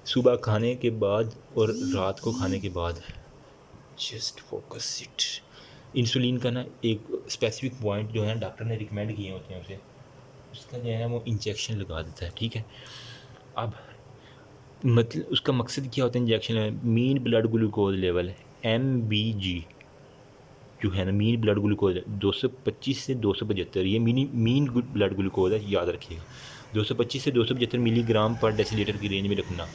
सुबह खाने के बाद और रात को खाने के बाद, जस्ट फोकस इट, इंसुलिन का ना एक स्पेसिफिक पॉइंट जो है डॉक्टर ने रिकमेंड किए होते हैं उसे, उसका जो है वो इंजेक्शन लगा देता है, ठीक है। अब मतलब उसका मकसद क्या होता है इंजेक्शन में, mean blood glucose level MBG जो है ना, मीन ब्लड ग्लूकोज 225 से 275, ये मीन ब्लड ग्लूकोज है, याद रखिएगा, 225 से 275 मिलीग्राम पर डेसीलीटर की रेंज में रखना।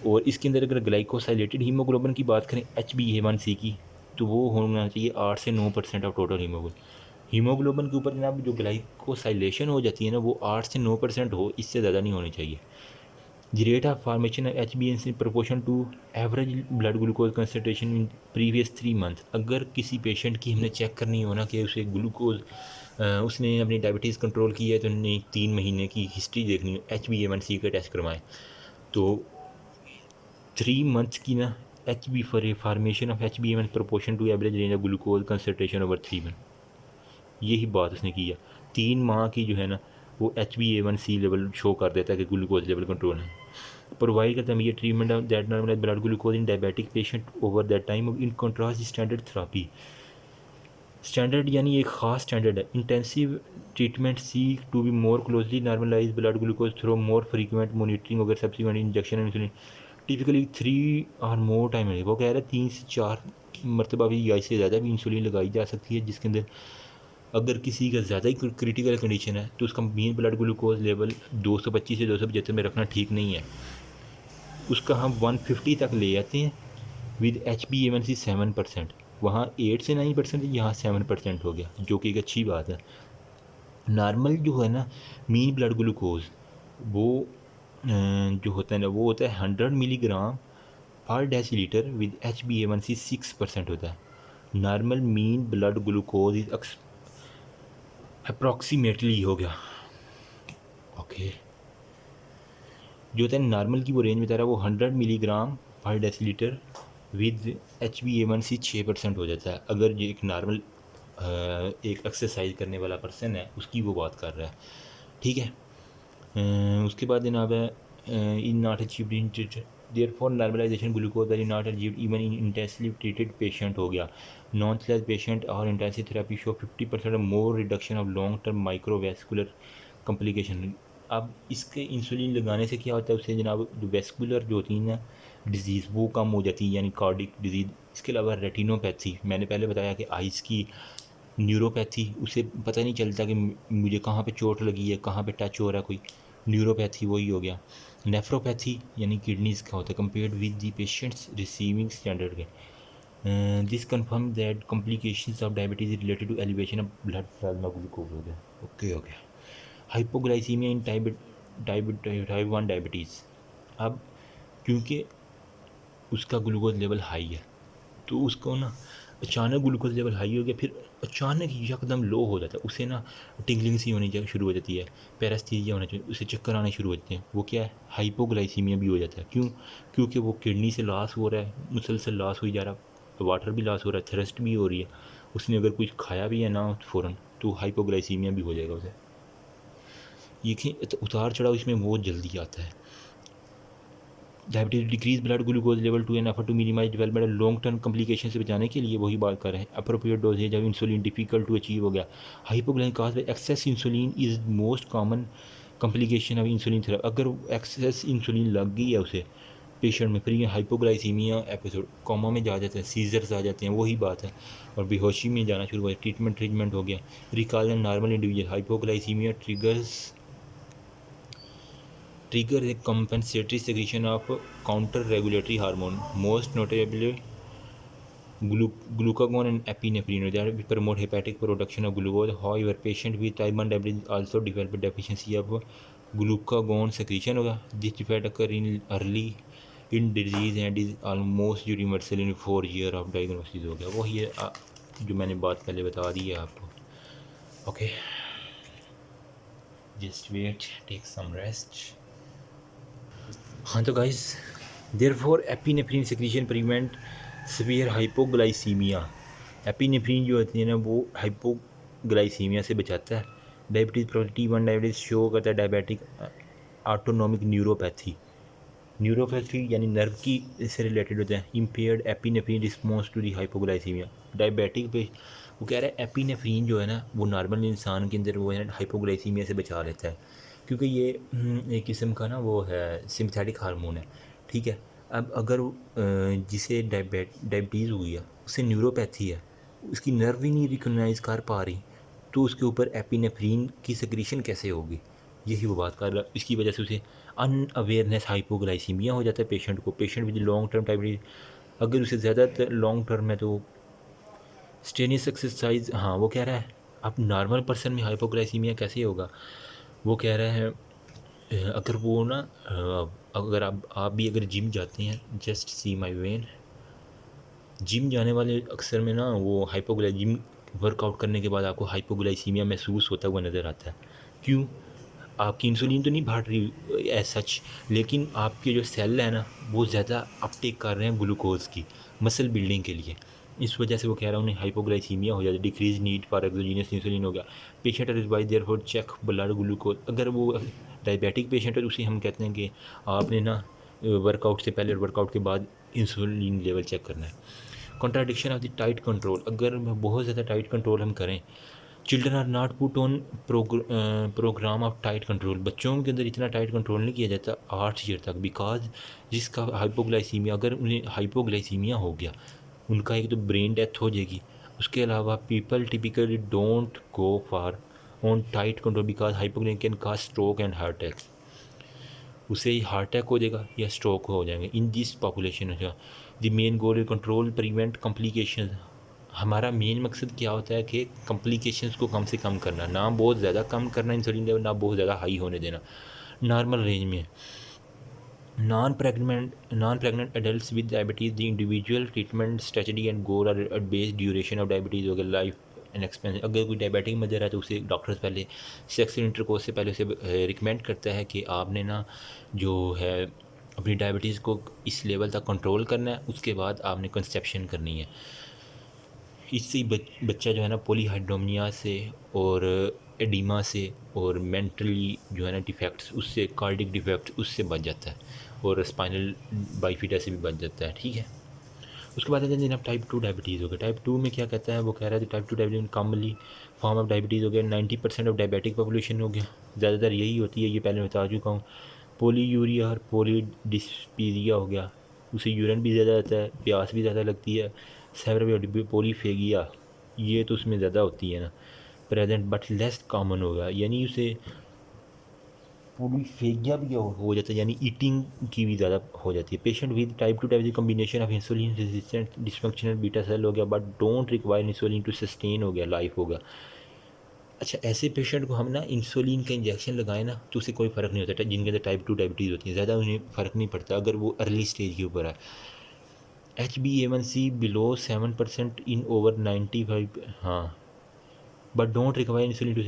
और इसके अंदर अगर ग्लाइकोसाइलेटेड हीमोग्लोबिन की बात करें HbA1c की, तो वो होना चाहिए 8 से 9% ऑफ टोटल हीमोग्लोबिन के ऊपर जनाब जो ग्लाइकोसाइलेशन हो जाती है ना, वो 8 से 9% हो, इससे ज़्यादा नहीं होनी चाहिए। The rate of formation of HbA1c in proportion to average blood glucose concentration in previous 3 months। अगर किसी पेशेंट की हमने चेक करनी हो ना कि उसे ग्लूकोज, उसने अपनी डायबिटीज़ कंट्रोल की है, तो नहीं 3 महीने की हिस्ट्री देखनी हो, HbA1c का टेस्ट करवाएं। तो 3 months की ना formation of HbA1 proportion to average range of glucose concentration over 3 month, यही बात उसने की है। 3 माह की जो है ना वो HbA1c लेवल शो कर देता है कि ग्लूकोज लेवल कंट्रोल है। प्रोवाइड करता है ये treatment of that normalize blood glucose in diabetic patient over that time in contrast standard therapy. Standard यानी एक ख़ास स्टैंडर्ड है। Intensive treatment seek to be more closely normalize blood glucose through more frequent monitoring अगर subsequent injection insulin typically 3 और more time है। वो कह रहे हैं 3 से 4 मरतबा भी या इससे ज़्यादा भी इंसुलिन लगाई जा सकती है, जिसके अंदर अगर किसी का ज़्यादा ही क्रिटिकल कंडीशन है तो उसका मीन ब्लड ग्लूकोज लेवल 225 से 275 में रखना ठीक नहीं है, उसका हम 150 तक ले आते हैं विद HbA1c 7%। वहाँ 8 से 9%, यहाँ 7% हो गया, जो कि एक अच्छी बात है। नॉर्मल जो है ना मीन ब्लड ग्लूकोज, वो जो होता है ना, वो होता है 100 मिलीग्राम पर डेसीलीटर विद HbA1c 6% होता है। Normal mean blood glucose is approximately हो गया, ओके, जो होता है नॉर्मल की वो रेंज बता रहा है, वो 100 मिलीग्राम पर डेसीलीटर विद HbA1c 6% हो जाता है। अगर ये एक नॉर्मल एक एक्सरसाइज करने वाला पर्सन है, उसकी वो बात कर रहा है, ठीक है। उसके बाद जनाब है in not achieved therefore normalization glucose in not achieved even in intensively treated patient हो गया। नॉन स्लैज पेशेंट और intensive therapy show 50% more reduction of long term microvascular complication. अब इसके इंसुलिन लगाने से क्या होता है, उससे जनाब जो वेस्कुलर जो होती है ना डिजीज़, वो कम हो जाती है, यानी कार्डिक डिजीज़। इसके अलावा रेटिनोपैथी, मैंने पहले बताया कि आइज़ की न्यूरोपैथी, उसे पता नहीं चलता कि मुझे कहाँ पे चोट लगी है, कहाँ पे टच हो रहा है कोई, न्यूरोपैथी वही हो गया। नेफ्रोपैथी यानी किडनीज का होता है compared with the patients receiving standard के। This confirm that complications of diabetes related to elevation of blood plasma glucose हो गया, ओके हो गया। Hypoglycemia in type 1 diabetes. अब क्योंकि उसका ग्लूकोज लेवल हाई है, तो उसको ना अचानक ग्लूकोज लेवल हाई हो गया, फिर अचानक यकदम लो हो जाता है, उसे ना टिंगलिंग सी होनी शुरू हो जाती है, पैरास्थीसिया होना चाहिए, उसे चक्कर आने शुरू हो जाते हैं। वो क्या है, हाइपोग्लाइसीमिया भी हो जाता है। क्यों? क्योंकि वो किडनी से लॉस हो रहा है, मुसलसल लॉस हो जा रहा है, वाटर भी लॉस हो रहा है, थ्रस्ट भी हो रही है, उसने अगर कुछ खाया भी है ना फ़ौरन, तो हाइपोग्लाइसीमिया भी हो जाएगा उसे। ये उतार चढ़ाव इसमें बहुत जल्दी आता है। Diabetes decrease blood glucose level to an effort to minimize development long term complication से बचाने के लिए वही बात कर रहे हैं। Appropriate doses of insulin difficult to achieve हो गया। Hypoglycaemia excess insulin is most common complication of insulin therapy. अगर एक्सेस इंसुलिन लग गई है उसे पेशेंट में, फिर ये हाइपोग्लाइसीमिया एपिसोड, कोमा में जा जाते हैं, सीजर्स आ जाते हैं, वही बात है, और बेहोशी में जाना शुरू हुआ। ट्रीटमेंट हो गया। Recall and normal individual hypoglycaemia trigger a compensatory secretion of counter-regulatory hormone, most notably glucagon and epinephrine, that promote hepatic production of glucose. However, patients with type 1 diabetes also develop a deficiency of glucagon secretion होगा। This defect occur in early in disease and is almost universal in 4 year of diagnosis हो गया। वही है जो मैंने बात पहले बता दी है आपको। Okay, just wait, take some rest. हाँ तो guys, therefore epinephrine secretion prevent severe hypoglycaemia. Epinephrine जो होती है ना वो हाइपोग्लाइसीमिया से बचाता है। डायबिटीज़ प्रोबेबिलिटी 1 डायबिटीज़ शो करता है डायबिटिक ऑटोनोमिक न्यूरोपैथी यानी नर्व की से रिलेटेड होता है। Impaired epinephrine response to the hypoglycaemia. Diabetic पे वो कह रहा है एपिनेफ्रिन जो है ना वो नॉर्मल इंसान के अंदर वो है ना हाइपोग्लाइसीमिया से बचा लेता है, क्योंकि ये एक किस्म का ना वो है सिंथेटिक हार्मोन है। ठीक है, अब अगर जिसे डायबिटीज़ हुई है उससे न्यूरोपैथी है, उसकी नर्व ही नहीं रिकॉग्नाइज कर पा रही, तो उसके ऊपर एपिनेफ्रिन की सेक्रीशन कैसे होगी, यही वो बात कर रहा है। इसकी वजह से उसे अनअवेयरनेस हाइपोग्लाइसीमिया हो जाता है पेशेंट को। Patient with long term diabetes, अगर उसे ज़्यादातर लॉन्ग टर्म है तो स्ट्रेनियस एक्सरसाइज, हाँ वो कह रहा है अब नॉर्मल पर्सन में हाइपोग्लाइसीमिया कैसे होगा। वो कह रहा है अगर वो ना अगर आप भी अगर जिम जाते हैं, just see my when, gym जाने वाले अक्सर में ना वो जिम वर्कआउट करने के बाद आपको हाइपोग्लाइसीमिया महसूस होता हुआ नज़र आता है। क्यों? आपकी इंसुलिन तो नहीं बढ़ रही एज सच, लेकिन आपके जो सेल है ना वो ज़्यादा अपटेक कर रहे हैं ग्लूकोज की मसल बिल्डिंग के लिए। इस वजह से वो कह रहा हूँ उन्हें हाइपोग्लाइसीमिया हो जाती है। Decrease need for exogenous insulin हो गया। Patient are advise therefore check blood glucose. अगर वो डायबिटिक पेशेंट है तो उसे हम कहते हैं कि आपने ना वर्कआउट से पहले और वर्कआउट के बाद इंसुलिन लेवल चेक करना है। Contradiction of the tight control, अगर बहुत ज़्यादा टाइट कंट्रोल हम करें, children are not put on programme of tight control, बच्चों के अंदर इतना टाइट कंट्रोल नहीं किया जाता 8 ईयर तक, बिकॉज जिसका हाइपोग्लाइसीमिया, अगर उन्हें हाइपोग्लाइसीमिया हो गया उनका एक तो ब्रेन डेथ हो जाएगी। उसके अलावा people typically don't go for on tight control because hypoglycaemia can cause stroke and heart attack. उसे हार्ट अटैक हो जाएगा या स्ट्रोक हो जाएंगे in this population. The main goal is control prevent complication. हमारा मेन मकसद क्या होता है कि कॉम्प्लिकेशंस को कम से कम करना, ना बहुत ज़्यादा कम करना इंसुलिन लेवल, ना बहुत ज़्यादा हाई होने देना, नॉर्मल रेंज में। Non pregnant adults with diabetes the individual treatment strategy and goal are based duration of diabetes हो गया लाइफ एंड एक्सपेंस। अगर कोई डायबिटिक मदर है तो उसे डॉक्टर्स पहले सेक्स इंटरकोर्स से पहले उसे रिकमेंड करता है कि आपने ना जो है अपनी डायबिटीज़ को इस लेवल तक कंट्रोल करना है, उसके बाद आपने कंसेप्शन करनी है। इससे बच्चा जो है ना पॉलीहाइड्रोमिया से और एडिमा से और मेंटली जो है ना डिफेक्ट्स उससे, कार्डिक डिफेक्ट उससे बच जाता है और स्पाइनल बाइफिटा से भी बच जाता है। ठीक है, उसके बाद आते हैं अब टाइप 2 डायबिटीज़ हो गया। टाइप 2 में क्या कहता है, वो कह रहा है type 2 diabetes commonly form of diabetes हो गया। 90% ऑफ डायबिटिक पॉपुलेशन हो गया, ज़्यादातर यही होती है, ये पहले बता चुका हूँ। पोलीयूरिया और पोलीडिस्पीरिया हो गया, उसे यूरिन भी ज़्यादा आता है, प्यास भी ज़्यादा लगती है। सेवरल पोलीफेगिया, ये तो उसमें ज़्यादा होती है ना, प्रेजेंट बट लेस कॉमन होगा, यानी उसे पोलीफेगिया भी हो जाता है, यानी ईटिंग की भी ज़्यादा हो जाती है। Patient with type 2 diabetes combination of insulin resistant dysfunctional beta cell हो गया but don't require insulin to sustain हो गया, लाइफ होगा। अच्छा, ऐसे पेशेंट को हम ना इंसुलिन का इंजेक्शन लगाएं ना तो उससे कोई फ़र्क नहीं होता, जिनके अंदर टाइप 2 डायबिटीज़ होती है ज़्यादा उन्हें फ़र्क नहीं पड़ता अगर वो अर्ली स्टेज के ऊपर है। HbA1c बिलो 7% इन ओवर 95, हाँ, but don't require insulin to.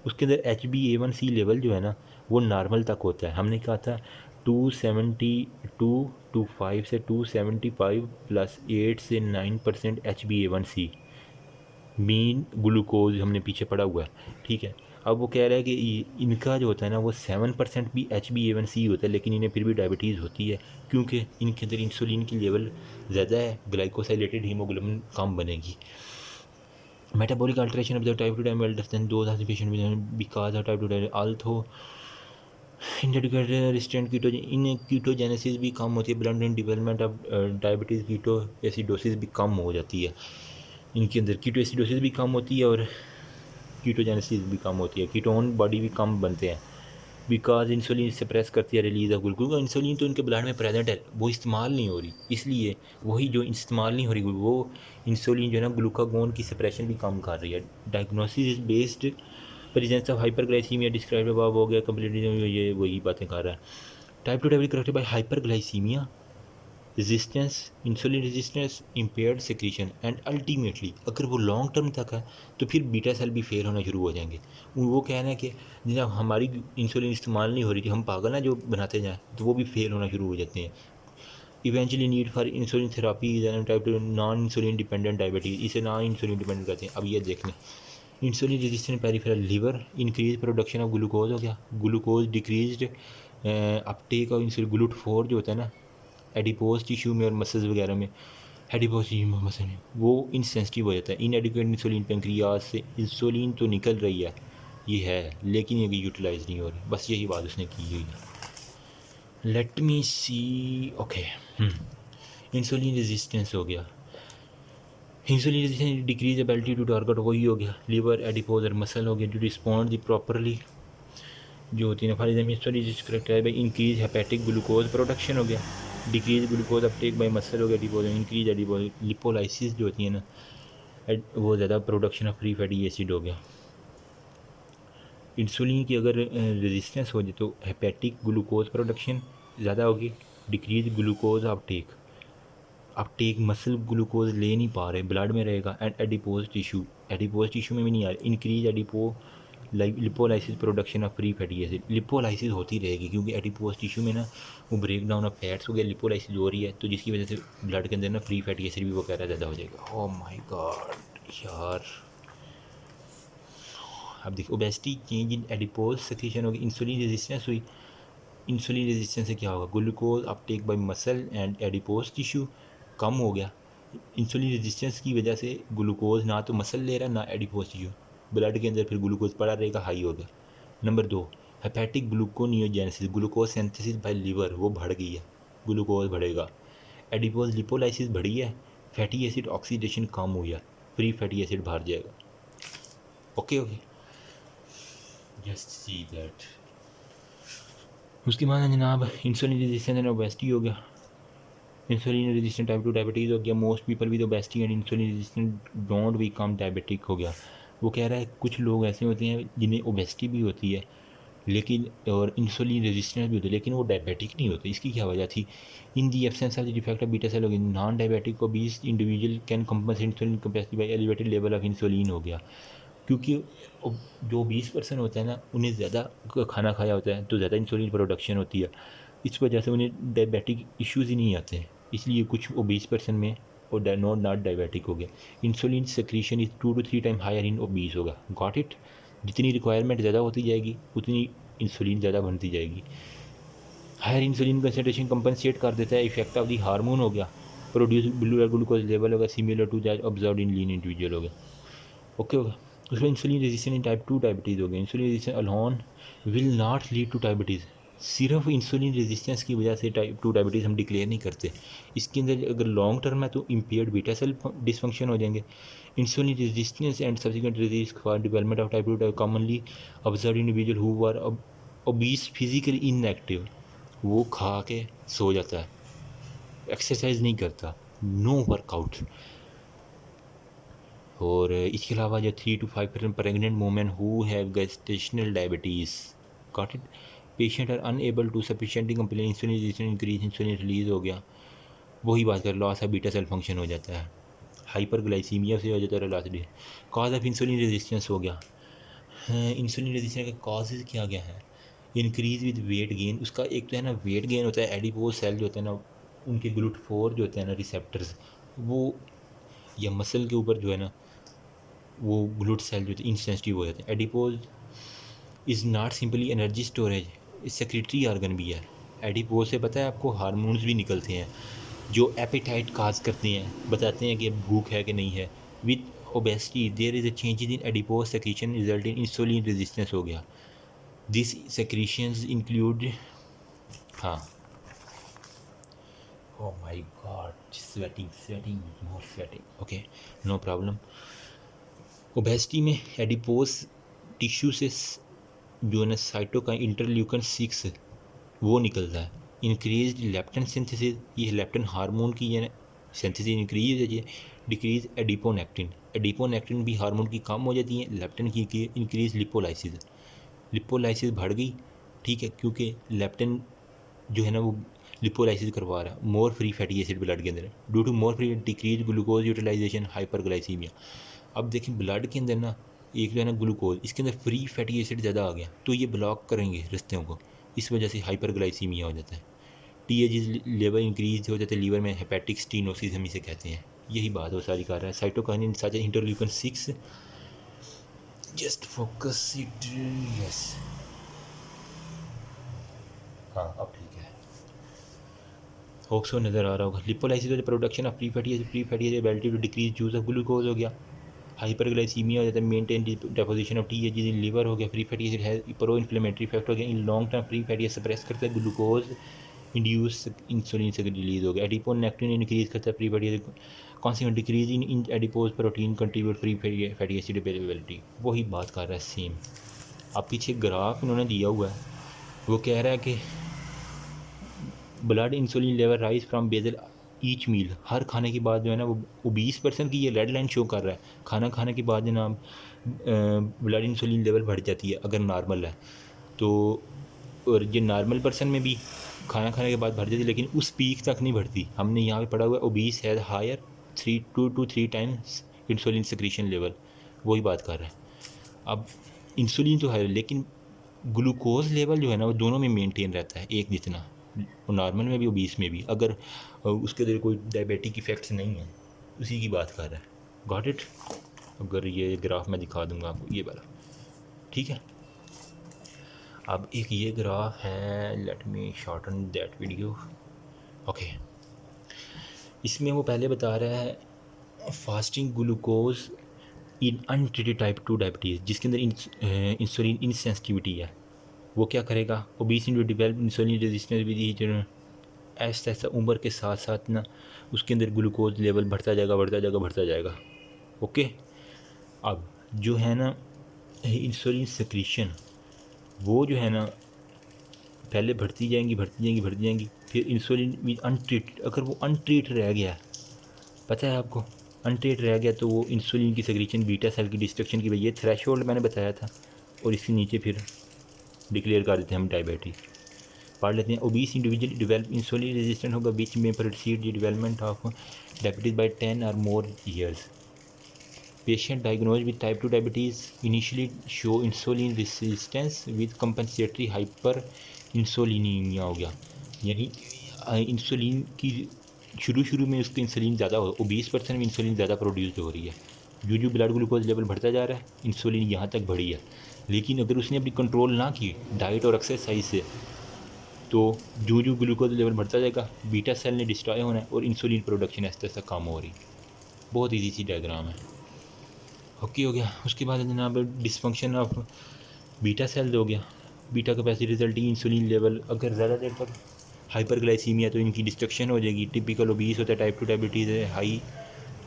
उसके अंदर HbA1c लेवल जो है ना वो नॉर्मल तक होता है। हमने कहा था 272 से 275 प्लस 8 से 9% HbA1c मीन ग्लूकोज हमने पीछे पड़ा हुआ है। ठीक है, अब वो कह रहा है कि इनका जो होता है ना वो 7% भी HbA1c होता है, लेकिन इन्हें फिर भी डायबिटीज़ होती है क्योंकि इनके अंदर इंसुलिन की लेवल ज़्यादा है, ग्लाइकोसाइलेटेड हीमोग्लोबिन कम बनेगी। Metabolic alteration of the type 2 diabetes then 2000 patient because of type 2 diabetes also indicated resistant ketogenesis भी कम होती है, blood and development of diabetes ketoacidosis भी कम हो जाती है। इनके अंदर कीटो एसिडोसिस भी कम होती है और कीटोजेनेसिस भी कम होती है, कीटोन बॉडी भी कम बनते हैं बिकॉज इंसुलिन सप्रेस करती है रिलीज ऑफ ग्लूकोज। इंसुलिन तो इनके ब्लड में प्रेजेंट है, वो इस्तेमाल नहीं हो रही, इसलिए वही जो इस्तेमाल नहीं हो रही वो इंसुलिन जो है ना ग्लूकागोन की सप्रेशन भी कम कर रही है। Diagnosis is based presence of hyperglycaemia describe above हो गया कंप्लीटली, ये वही बातें कर रहा है। Type 2 diabetes corrected bye hyperglycaemia, resistance, insulin resistance, impaired secretion and ultimately अगर वो लॉन्ग टर्म तक है तो फिर बीटा सेल भी फेल होना शुरू हो जाएंगे। वो कहना है कि जब हमारी इंसुलिन इस्तेमाल नहीं हो रही थी, हम पागल हैं जो बनाते जाएँ, तो वो भी फेल होना शुरू हो जाते हैं। Eventually need for insulin therapy is type two non insulin dependent diabetes, इसे नॉन इंसुलिन डिपेंडेंट कहते हैं। अब ये देख लें, insulin resistant peripheral liver, increase production of glucose हो गया, glucose decreased uptake of insulin, GLUT4 जो होता है ना एडिपोज टिश्यू में और मसल्स वगैरह में, एडिपोज टिश्यू में मसल में वो इनसेंसिटिव हो जाता है। इनएडिक्वेट इंसुलिन पेंक्रियाज से इंसुलिन तो निकल रही है, ये है, लेकिन ये यूटिलाइज नहीं हो रही, बस यही बात उसने की हुई है। Let me see, okay, insulin resistance हो गया, insulin resistance decrease ability to target, वही हो गया। लीवर एडिपोज और मसल हो गया, टू रिस्पॉन्ड दी प्रॉपरली जो होती है for example by increase hepatic glucose production हो गया, decrease glucose Uptake by muscle हो गया, एडिपोज इंक्रीज एडिपोज लिपोलाइसिस जो होती है ना वो ज़्यादा production of free fatty acid हो गया। इंसुलिन की अगर रेजिस्टेंस हो जाए तो हेपेटिक ग्लूकोज प्रोडक्शन ज़्यादा होगी, decrease glucose Uptake muscle glucose ले नहीं पा रहे, ब्लड में रहेगा, एंड एडिपोज टिश्यू में भी नहीं आ रहा, increase lipolysis production of free fatty acid, lipolysis होती रहेगी क्योंकि एडिपोज टिश्यू में ना वो ब्रेक डाउन ऑफ फैट्स हो गया, लिपोलाइसिस हो रही है, तो जिसकी वजह से ब्लड के अंदर ना फ्री फैटी एसिड भी वो कह रहा ज़्यादा हो जाएगा। ओह माय गॉड यार, अब देखो obesity change in adipose secretion होगी, इंसुलिन रेजिस्टेंस हुई, इंसुलिन रेजिस्टेंस से क्या होगा, glucose uptake by muscle and adipose tissue कम हो गया। इंसुलिन रेजिस्टेंस की वजह से ग्लूकोज ना तो मसल ले रहा ना एडिपोज टिश्यू, ब्लड के अंदर फिर ग्लूकोज पड़ा रहेगा, हाई हो गया। Number 2, hepatic gluconeogenesis, glucose synthesis by liver वो बढ़ गई है, ग्लूकोज बढ़ेगा। एडिपोज लिपोलाइसिस बढ़ी है, फैटी एसिड ऑक्सीडेशन कम हुई है, फ्री फैटी एसिड बाहर जाएगा। Okay okay, just see that. उसके बाद जनाब इंसुलिन रेजिस्टेंस एंड ओबेसिटी हो गया, इंसुलिन रेजिस्टेंट टाइप 2 डायबिटीज़ हो गया, most people with obesity and insulin resistant don't become diabetic हो गया। वो कह रहा है कुछ लोग ऐसे होते हैं जिन्हें ओबेसिटी भी होती है लेकिन और इंसुलिन रेजिस्टेंस भी होती है लेकिन वो डायबिटिक नहीं होते। इसकी क्या वजह थी, in the absence of the defect of beta cell हो गया, non diabetic obese individual can compensate insulin capacity by elevated level of insulin हो गया, क्योंकि जो 20% होता है ना उन्हें ज़्यादा खाना खाया होता है तो ज़्यादा इंसुलिन प्रोडक्शन होती है, इस वजह से उन्हें डायबिटिक इश्यूज़ ही नहीं आते हैं, इसलिए कुछ ओबीस पर्सन में और नॉट डायबिटिक हो गया। Insulin secretion is 2 to 3 time higher in obese होगा, गॉट इट। जितनी रिक्वायरमेंट ज़्यादा होती जाएगी उतनी इंसुलिन ज़्यादा बनती जाएगी। हायर इंसुलिन कंसनट्रेशन कंपनसेट कर देता है इफेक्ट ऑफ दी हार्मोन हो गया, प्रोड्यूस ब्लू ग्लूकोज लेवल होगा similar to that observed in lean individual हो गया। ओके होगा। उसमें insulin resistance in type 2 diabetes हो गया, insulin resistance alone will not lead to diabetes, सिर्फ इंसुलिन रेजिस्टेंस की वजह से टाइप 2 डायबिटीज़ हम डिक्लेयर नहीं करते, इसके अंदर अगर लॉन्ग टर्म है तो इम्पेयर्ड बीटा सेल डिसफंक्शन हो जाएंगे। Insulin resistance and subsequent risk for development of type 2 commonly observe individual who are obese physically inactive, वो खा के सो जाता है, एक्सरसाइज नहीं करता, नो वर्कआउट। और इसके अलावा जो 3 to 5% pregnant women who have gestational diabetes, got it, patient are unable to sufficiently complete insulin resistance increase, insulin release हो गया, वही बात कर, loss of beta cell function हो जाता है, हाइपरग्लाइसीमिया से हो जाता है, loss cause of insulin resistance हो गया। इंसुलिन रेजिस्टेंस का कॉज क्या क्या है, इंक्रीज विद वेट गेन, उसका एक तो है ना वेट गेन होता है, एडिपोज सेल जो होते हैं ना उनके GLUT4 जो होते हैं ना रिसेप्टर्स वो या मसल के ऊपर जो है ना वो ग्लूट सेल जो इंसेंसिटिव हो जाते हैं। Adipose is not simply energy storage, secretary organ भी है। एडिपोज से पता है आपको हार्मोन्स भी निकलते हैं जो एपेटाइट काज करते हैं, बताते हैं कि भूख है कि नहीं है। With obesity there is a change in adipose secretion result in insulin resistance हो गया, दिस सेक्रेशंस इंक्लूड, हाँ, oh my god, sweating more sweating, okay, no problem। Obesity में एडिपोज टिश्यू से जो है ना साइटोकाइन इंटरल्यूकन 6 वो निकलता है, इंक्रीज लेप्टिन सिंथेसिस, ये लेप्टिन हार्मोन की है सिंथेसिस इंक्रीज हो जाती है। डिक्रीज एडिपोनेक्टिन, एडिपोनेक्टिन भी हार्मोन की कम हो जाती है। लेप्टिन की इंक्रीज लिपोलाइसिस, लिपोलाइसिस बढ़ गई, ठीक है, क्योंकि लेप्टिन जो है ना वो लिपोलाइसिस करवा रहा है। More free fatty acid blood के अंदर, due to more free decrease glucose utilisation hyperglycaemia. अब देखें ब्लड के अंदर ना एक जो है ना ग्लूकोज, इसके अंदर फ्री फैटी एसिड ज़्यादा आ गया तो ये ब्लॉक करेंगे रस्ते को, इस वजह से हाइपरग्लाइसीमिया हो जाता है। TH लेवल इंक्रीज हो जाता है लीवर में, हेपेटिक स्टीनोसिस हम इसे कहते हैं। यही बात वो सारी कर रहा है। Cytokinin such interleukin 6, just focus it, yes, हाँ अब ठीक है, होप सो नज़र आ रहा होगा। Lipolysis production of free fatty acid ability to decrease use of glucose हो गया। हाइपरग्लाइसीमिया हो जाता है, maintain deposition of TH in liver हो गया। फ्री फैटी एसिड है प्रो इन्फ्लेमेटरी इफेक्ट हो गया। In long term free fatty acid suppress करता है ग्लूकोज इंड्यूस इंसुलिन से रिलीज हो गया। एडिपोनेक्टिन इंक्रीज करता है free fatty acid, consequent decrease in adipose protein contribute free fatty acid availability. वही बात कर रहा है सेम। अब पीछे ग्राफ इन्होंने दिया हुआ है, वो कह रहा है कि blood insulin level rise from basal each meal, हर खाने के बाद जो है ना वो 20% की ये रेड लाइन शो कर रहा है। खाना खाने के बाद जनाब ब्लड इंसुलिन लेवल बढ़ जाती है अगर नॉर्मल है तो, और ये नॉर्मल पर्सन में भी खाना खाने के बाद बढ़ जाती है, लेकिन उस पीक तक नहीं बढ़ती। हमने यहाँ पे पढ़ा हुआ है ओबीस है higher 2 to 3 times insulin secretion level, वही बात कर रहा है। अब इंसुलिन तो है लेकिन ग्लूकोज लेवल जो है ना वो दोनों में मेंटेन रहता है एक जितना, नॉर्मल में भी ओबीस में भी, अगर उसके अंदर कोई डायबिटिक इफ़ेक्ट्स नहीं है, उसी की बात कर रहा है। Got it. अगर ये ग्राफ मैं दिखा दूंगा आपको, ये वाला, ठीक है। अब एक ये ग्राफ है, let me shorten that video, okay. इसमें वो पहले बता रहा है fasting glucose in untreated type 2 diabetes, जिसके अंदर इंसुलिन इनसेंसिटिविटी है, वो क्या करेगा, obese individual develop insulin resistance with ऐसा ऐसा उम्र के साथ साथ ना उसके अंदर ग्लूकोज लेवल बढ़ता जाएगा बढ़ता जाएगा बढ़ता जाएगा, ओके। अब जो है ना इंसुलिन सिक्रीशन, वो जो है ना पहले बढ़ती जाएंगी बढ़ती जाएंगी बढ़ती जाएंगी, फिर इंसुलिन भी अनट्रीट, अगर वो अनट्रीट रह गया, पता है आपको, अनट्रीट रह गया तो वो इंसुलिन की सिक्रीशन बीटा सेल की डिस्ट्रक्शन की वजह, थ्रेशोल्ड मैंने बताया था, और इसके नीचे फिर डिक्लेयर कर देते हैं हम डायबिटीज़। पढ़ लेते हैं। Obese individual develop insulin resistant होगा बीच में proceed the development of diabetes by 10 और more years. Patient diagnose with type 2 diabetes initially show insulin resistance with compensatory hyperinsulinemia हो गया, यानी इंसुलिन की शुरू में उसको इंसुलिन ज़्यादा हो, ओबीस पर्सन में इंसुलिन ज़्यादा प्रोड्यूस हो रही है, जो ब्लड ग्लूकोज लेवल बढ़ता जा रहा है, इंसुलिन यहाँ तक बढ़ी है। लेकिन अगर उसने अपनी कंट्रोल ना की डाइट और एक्सरसाइज से, तो जो ग्लूकोज लेवल बढ़ता जाएगा, बीटा सेल ने डिस्ट्रॉय होना है और इंसुलिन प्रोडक्शन ऐसे ऐसा कम हो रही। बहुत ईजी सी डायग्राम है, ओके हो गया। उसके बाद जनाब डिसफंक्शन ऑफ बीटा सेल हो गया, beta capacity resulting insulin level, अगर ज़्यादा देर तक हाइपरग्लाइसीमिया तो इनकी डिस्ट्रक्शन हो जाएगी। टिपिकल ओबीस होता है, टाइप 2 डायबिटीज़ है, high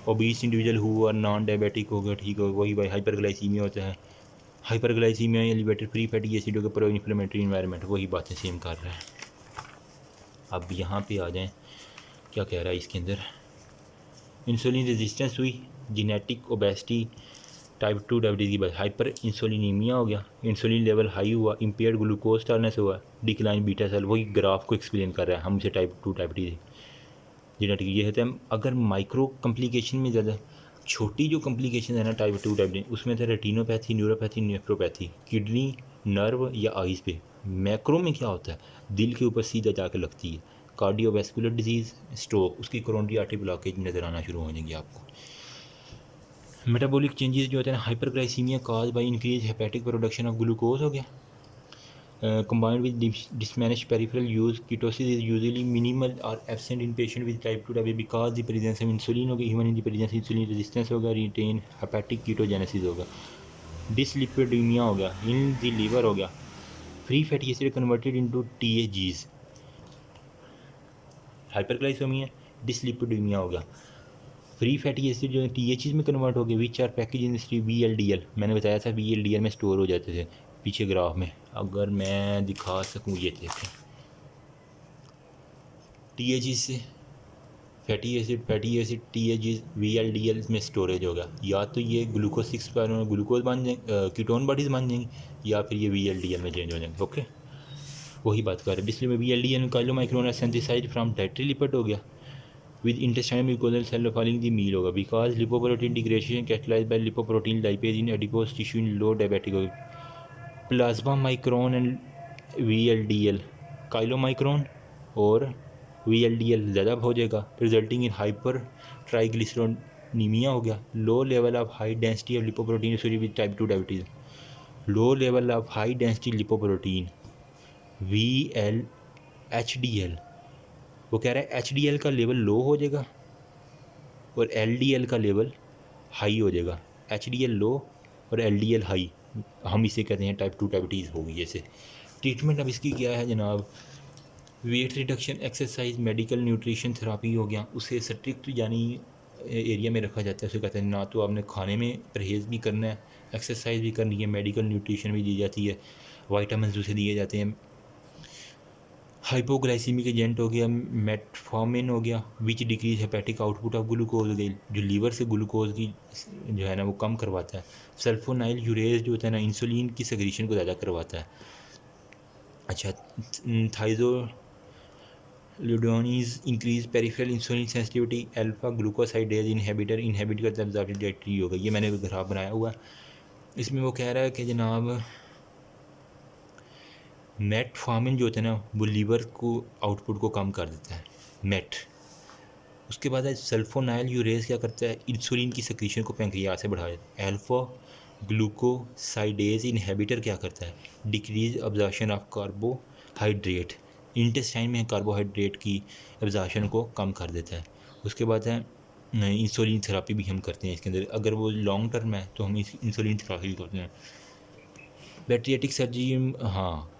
obese individual who are non diabetic हो गया, ठीक है, वही भाई हाइपरग्लाइसीमिया होता है। Hyperglycaemia elevated free fatty acid के प्रो इन्फ्लेमेटरी इन्वायरमेंट, वही बातें सेम कर रहा है। अब यहाँ पे आ जाएं, क्या कह रहा है इसके अंदर, इंसुलिन रेजिस्टेंस हुई, जेनेटिक ओबेसिटी, टाइप 2 डायबिटीज़ की बात, हाइपर इंसुलिनीमिया हो गया, इंसुलिन लेवल हाई हुआ, इम्पेयर्ड ग्लूकोज टॉलरेंस हुआ, डिक्लाइन बीटा सेल, वही ग्राफ को एक्सप्लेन कर रहा है हमसे। टाइप 2 डायबिटीज़ जेनेटिक ये होता है। अगर माइक्रो कम्प्लिकेशन में ज़्यादा छोटी जो कम्प्लिकेशन है ना टाइप 2 डायबिटीज, उसमें तो retinopathy, neuropathy, nephropathy, kidney, nerve या आइज़ पे। मैक्रो में क्या होता है, दिल के ऊपर सीधा जाकर लगती है, कार्डियोवैस्कुलर डिजीज़, स्ट्रोक, उसकी कोरोनरी आर्टरी ब्लॉकेज नज़र आना शुरू हो जाएंगी आपको। मेटाबॉलिक चेंजेस जो होते हैं, hyperglycaemia cause by increase hepatic production of glucose हो गया, combined with diminished peripheral use. Ketosis is usually minimal or absent in patient with type 2 diabetes because the presence of insulin होगा, even in the presence of insulin resistance होगा, retain hepatic ketogenesis होगा, dyslipidemia हो गया, in the liver हो गया, free fatty acid converted into TAGs, hyperglycemia, dyslipidemia हो गया, free fatty acid जो है THs में कन्वर्ट हो गए, which are package in VLDL, मैंने बताया था VLDL में स्टोर हो जाते थे पीछे ग्राफ में। अगर मैं दिखा सकूँ, ये देखें, THs से फैटी एसिड TH VLDL में स्टोरेज होगा, या तो ये ग्लूकोज 6 पर ग्लूकोज बन जाएंगे, कीटोन बॉडीज़ बन जाएंगी, या फिर ये VLDL में चेंज हो जाएंगे। ओके, वही बात कर रहे हैं। इसलिए VLDL chylomicron synthesised from dietary lipid हो गया with intestinal mucosal cell following the meal होगा, because lipoprotein degradation catalyzed by lipoprotein lipase in adipose tissue in low diabetic होगी। Plasma micron and VLDL chylomicron और VLDL ज़्यादा हो जाएगा, resulting in hyper ट्राइग्लिसरोनीमिया हो गया। Low level of high density of lipoprotein associated with type 2 diabetes. Low level of high density lipoprotein HDL, वो कह रहा है HDL का लेवल लो हो जाएगा और LDL का लेवल हाई हो जाएगा। HDL लो और LDL हाई, हम इसे कहते हैं टाइप 2 डायबिटीज़ होगी। जैसे ट्रीटमेंट अब इसकी क्या है जनाब, weight reduction, exercise, medical nutrition therapy हो गया। उसे स्ट्रिक्ट यानी एरिया में रखा जाता है। उसे कहते हैं ना तो आपने खाने में परहेज़ भी करना है, एक्सरसाइज भी करनी है, मेडिकल न्यूट्रिशन भी दी जाती है, वाइटामिन उसे दिए जाते हैं। हाइपोग्लाइसीमिक एजेंट हो गया, मेटफॉर्मिन हो गया, which decrease hepatic output of glucose हो गई, जो लीवर से ग्लूकोज की जो है ना वो कम करवाता है। सल्फोनाइल यूरेज जो होता है ना, इंसुलिन की सेक्रेशन को ज़्यादा करवाता है। अच्छा, thiazolidinediones increase peripheral insulin sensitivity, alpha glucosidase inhibitor inhibit करता है एब्जॉर्प्शन डायट्री होगा। ये मैंने ग्राफ बनाया हुआ है, इसमें वो कह रहा है कि जनाब मेटफॉर्मिन जो होता है ना वो लीवर को आउटपुट को कम कर देता है, मेट। उसके बाद है सल्फोनाइल यूरेज क्या करता है, इंसुलिन की सेक्रेशन को पैंक्रियाज से बढ़ा देता है। अल्फा ग्लूकोसाइडेज इनहिबिटर क्या करता है, decrease absorption of carbohydrate, intestine में कार्बोहाइड्रेट की अब्जॉर्प्शन को कम कर देता है। उसके बाद है इंसुलिन थेरापी भी हम करते हैं इसके अंदर, अगर वो लॉन्ग टर्म है तो हम इंसुलिन थेरापी करते हैं। बैट्रियाटिक सर्जरी, हाँ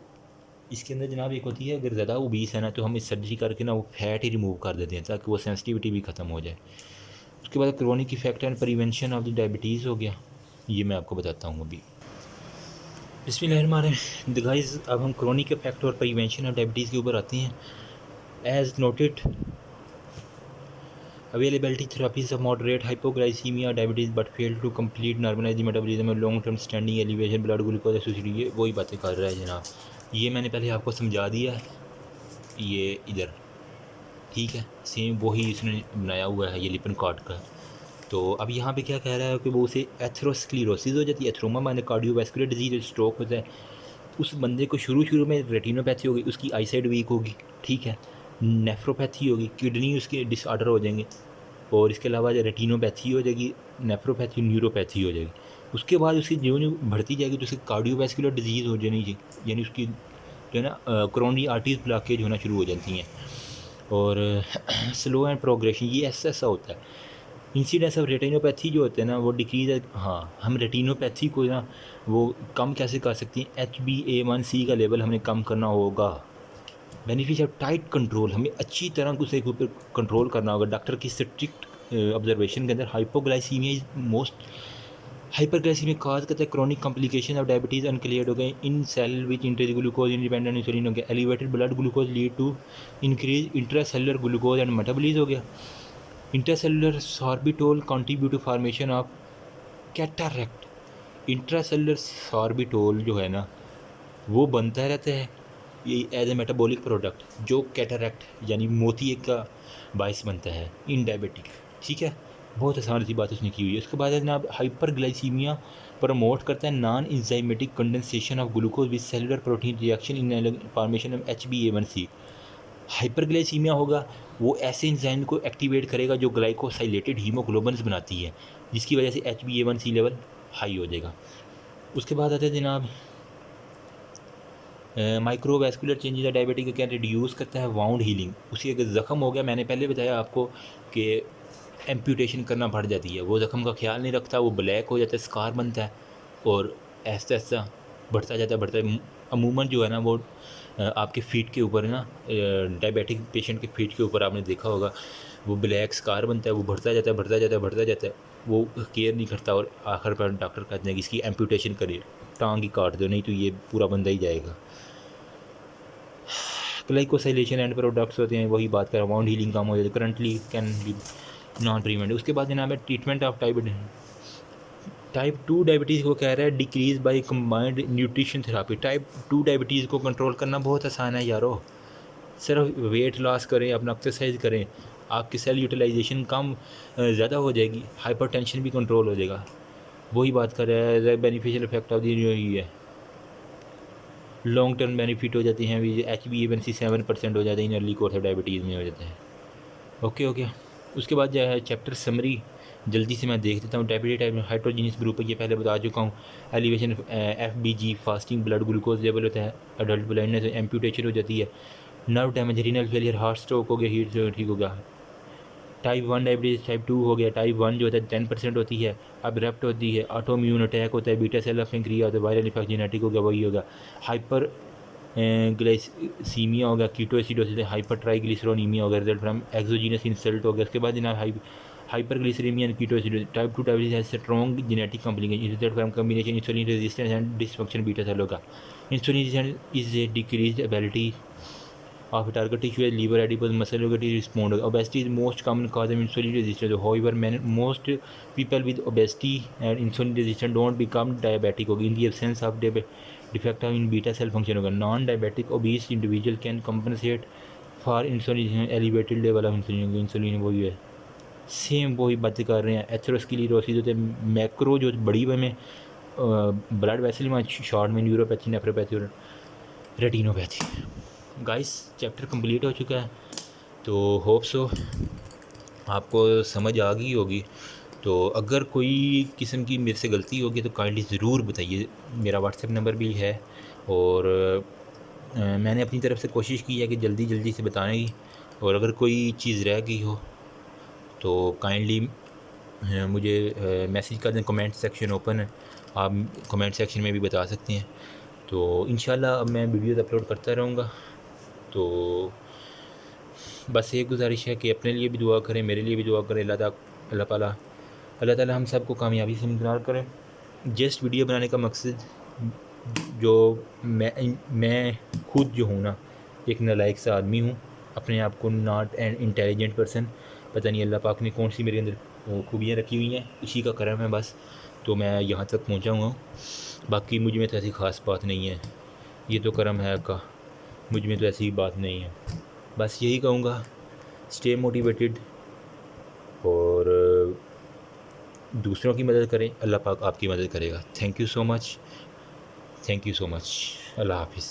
इसके अंदर जनाब एक होती है, अगर ज़्यादा ओबीस है ना तो हम इस सर्जरी करके ना वो फैट ही रिमूव कर देते हैं ताकि वो सेंसिटिविटी भी ख़त्म हो जाए। उसके बाद chronic effect and prevention of the diabetes हो गया, ये मैं आपको बताता हूँ अभी। बिस्मिल्लाहिर्रहमानिर्रहीम गाइस, अब हम क्रोनिक इफेक्ट और प्रिवेंशन ऑफ डायबिटीज़ के ऊपर आते हैं। As noted availability therapies of moderate hypoglycemia diabetes but fail to complete normalize metabolism और long term standing elevation blood glucose associated, ये वही बातें कर रहा है जनाब। ये मैंने पहले आपको समझा दिया है, ये इधर ठीक है, सेम वही इसने बनाया हुआ है ये लिपन कार्ड का। तो अब यहाँ पे क्या कह रहा है कि वो उसे एथेरोस्क्लेरोसिस हो जाती है, एथरोमा माने कार्डियोवैस्कुलर डिजीज, स्ट्रोक होता है। उस बंदे को शुरू में रेटिनोपैथी होगी, उसकी आई साइड वीक होगी, ठीक है, नेफ्रोपैथी होगी, किडनी उसके डिसऑर्डर हो जाएंगे, और इसके अलावा रेटिनोपैथी हो जाएगी, नेफ्रोपैथी, न्यूरोपैथी हो जाएगी। उसके बाद उसकी जो बढ़ती जाएगी तो उसकी कार्डियोवैस्कुलर डिजीज़ हो जानी चाहिए, यानी उसकी जो है ना कोरोनरी आर्टरीज ब्लॉकेज होना शुरू हो जाती हैं। और स्लो एंड प्रोग्रेशन, ये ऐसा होता है। इंसिडेंस ऑफ रेटिनोपैथी जो होते हैं ना वो डिक्रीज है। हाँ, हम रेटिनोपैथी को ना वो कम कैसे कर सकते हैं, HbA1c का लेवल हमने कम करना होगा। बेनिफिट ऑफ टाइट कंट्रोल, हमें अच्छी तरह उसे ऊपर कंट्रोल करना होगा डॉक्टर की स्ट्रिक्ट ऑब्जर्वेशन के अंदर। Hypoglycemia is most, hyperglycemia cause करता है chronic complication of diabetes uncleared हो गए in cell which increase glucose independent insulin हो गया। Elevated blood glucose lead to increase intracellular glucose and metabolism हो गया। Intracellular sorbitol contribute to formation of cataract. Intracellular sorbitol जो है ना वो बनता रहता है ये एज ए मेटाबॉलिक प्रोडक्ट, जो कैटरैक्ट यानी मोतिये का बायस बनता है इन डायबिटिक, ठीक है। बहुत आसान सी बात उसने की हुई है। उसके बाद जनाब हाइपरग्लाइसीमिया प्रमोट करता है non enzymatic condensation of glucose with cellular protein reaction in formation of HbA1c। Hyperglycaemia होगा वो ऐसे इंजाइम को एक्टिवेट करेगा जो ग्लाइकोसाइलेटेड हीमोग्लोबिन्स बनाती है, जिसकी वजह से HbA1c लेवल हाई हो जाएगा। उसके बाद आता है जनाब माइक्रोवैस्कुलर चेंजेस डायबिटिक क्या रिड्यूस करता है वाउंड हीलिंग। उसी अगर ज़ख़म हो गया, मैंने पहले बताया आपको कि एम्प्यूटेशन करना पड़ जाती है, वो ज़ख़म का ख्याल नहीं रखता, वो ब्लैक हो जाता है, स्कार बनता है और ऐसा ऐसा बढ़ता जाता है। अमूमन जो है ना वो आपके फीट के ऊपर है ना, डायबिटिक पेशेंट के फीट के ऊपर आपने देखा होगा वो ब्लैक स्कार बनता है, वो बढ़ता जाता है, वो केयर नहीं करता और आखिर पर डॉक्टर कहते हैं कि इसकी एम्प्यूटेशन करिए, टांग ही काट दो, नहीं तो ये पूरा बंदा ही जाएगा। ग्लाइकोसाइलेशन एंड प्रोडक्ट्स होते हैं, वही बात कर रहा हूँ, वाउंड हीलिंग काम हो जाती है, currently can be non prevent. उसके बाद जनाब है ट्रीटमेंट ऑफ टाइप 2 डायबिटीज़ को कह रहा है decrease by combined nutrition therapy. Type 2 diabetes को कंट्रोल करना बहुत आसान है यारो, सिर्फ वेट लॉस करें, अपना एक्सरसाइज करें, आपकी सेल यूटिलाइजेशन कम ज़्यादा हो जाएगी, हाइपरटेंशन भी कंट्रोल हो जाएगा। वही बात कर रहा है बेनिफिशियल इफेक्ट ऑफ दी है, लॉन्ग टर्म बेनिफिट हो जाते हैं, HbA1c 7% हो जाता है in early course of diabetes में हो जाते हैं। ओके। उसके बाद जो है चैप्टर समरी जल्दी से मैं देख देता हूँ। डायबिटीज टाइप हाइड्रोजीनियस ग्रुप है, ये पहले बता चुका हूँ। Elevation FBG fasting blood glucose level होता है, अडल्ट ब्लाइंडनेस एम्प्यूटेशन हो जाती है, nerve damage, renal failure, heart stroke हो गया, हीट ठीक हो गया। टाइप 1 डायबिटीज़ टाइप 2 हो गया। टाइप 1 जो होता है 10% होती है, अब्रप्ट होती है, ऑटोम्यून अटैक होता है, बीटा सेल ऑफिंक्रिया होता है, वायरल इन्फेक्शन जेनेटिक हो गया, वही होगा। हाइपर ग्लाइसीमिया हो गया, कीटो एसिडोसिस, हाइपर ट्राइग्लिसरोनीमिया हो गया, रिजल्ट फ्रॉम एक्सोजीनस इंसल्ट हो गया। उसके बाद जनाब hyperglycemia and ketoacidosis. Type 2 diabetes has strong genetic complication, result from combination insulin resistance and dysfunction beta cell होगा। Insulin resistance is a decreased ability of target tissue as liver, adipose, muscle to respond. Obesity is most common cause of insulin resistance. However, most people with obesity and insulin resistance don't become diabetic. In the absence of defect in beta cell function, non-diabetic obese individual can compensate for insulin elevated level of insulin. Insulin वही है, same वही बातें कर रहे हैं। Atherosclerosis होते हैं, macro जो बड़ी में ब्लड वेसल में, शॉर्ट में न्यूरोपैथी, नेफ्रोपैथी और रेटिनोपैथी। गाइस चैप्टर कंप्लीट हो चुका है, तो होप सो आपको समझ आ गई होगी। तो अगर कोई किस्म की मेरे से गलती होगी तो काइंडली ज़रूर बताइए। मेरा व्हाट्सएप नंबर भी है, और मैंने अपनी तरफ से कोशिश की है कि जल्दी जल्दी से बताने की। और अगर कोई चीज़ रह गई हो तो काइंडली मुझे मैसेज कर दें, कमेंट सेक्शन ओपन है, आप कमेंट सेक्शन में भी बता सकते हैं। तो इंशाल्लाह अब मैं वीडियोज़ अपलोड करता रहूँगा। तो बस एक गुजारिश है कि अपने लिए भी दुआ करें, मेरे लिए भी दुआ करें। अल्लाह ताला हम सबको कामयाबी से इंतज़ार करें। जस्ट वीडियो बनाने का मकसद, जो मैं खुद जो हूँ ना, एक नालायक सा आदमी हूँ, अपने आप को नॉट एन इंटेलिजेंट पर्सन, पता नहीं अल्लाह पाक ने कौन सी मेरे अंदर खूबियाँ रखी हुई हैं, इसी का करम है बस। तो मैं यहाँ तक पहुँचा हूँ, बाकी मुझ में तो ऐसी ख़ास बात नहीं है, ये तो करम है आपका, मुझ में तो ऐसी बात नहीं है। बस यही कहूँगा, स्टे मोटिवेटेड और दूसरों की मदद करें, अल्लाह पाक आपकी मदद करेगा। थैंक यू सो मच, अल्लाह हाफिज़।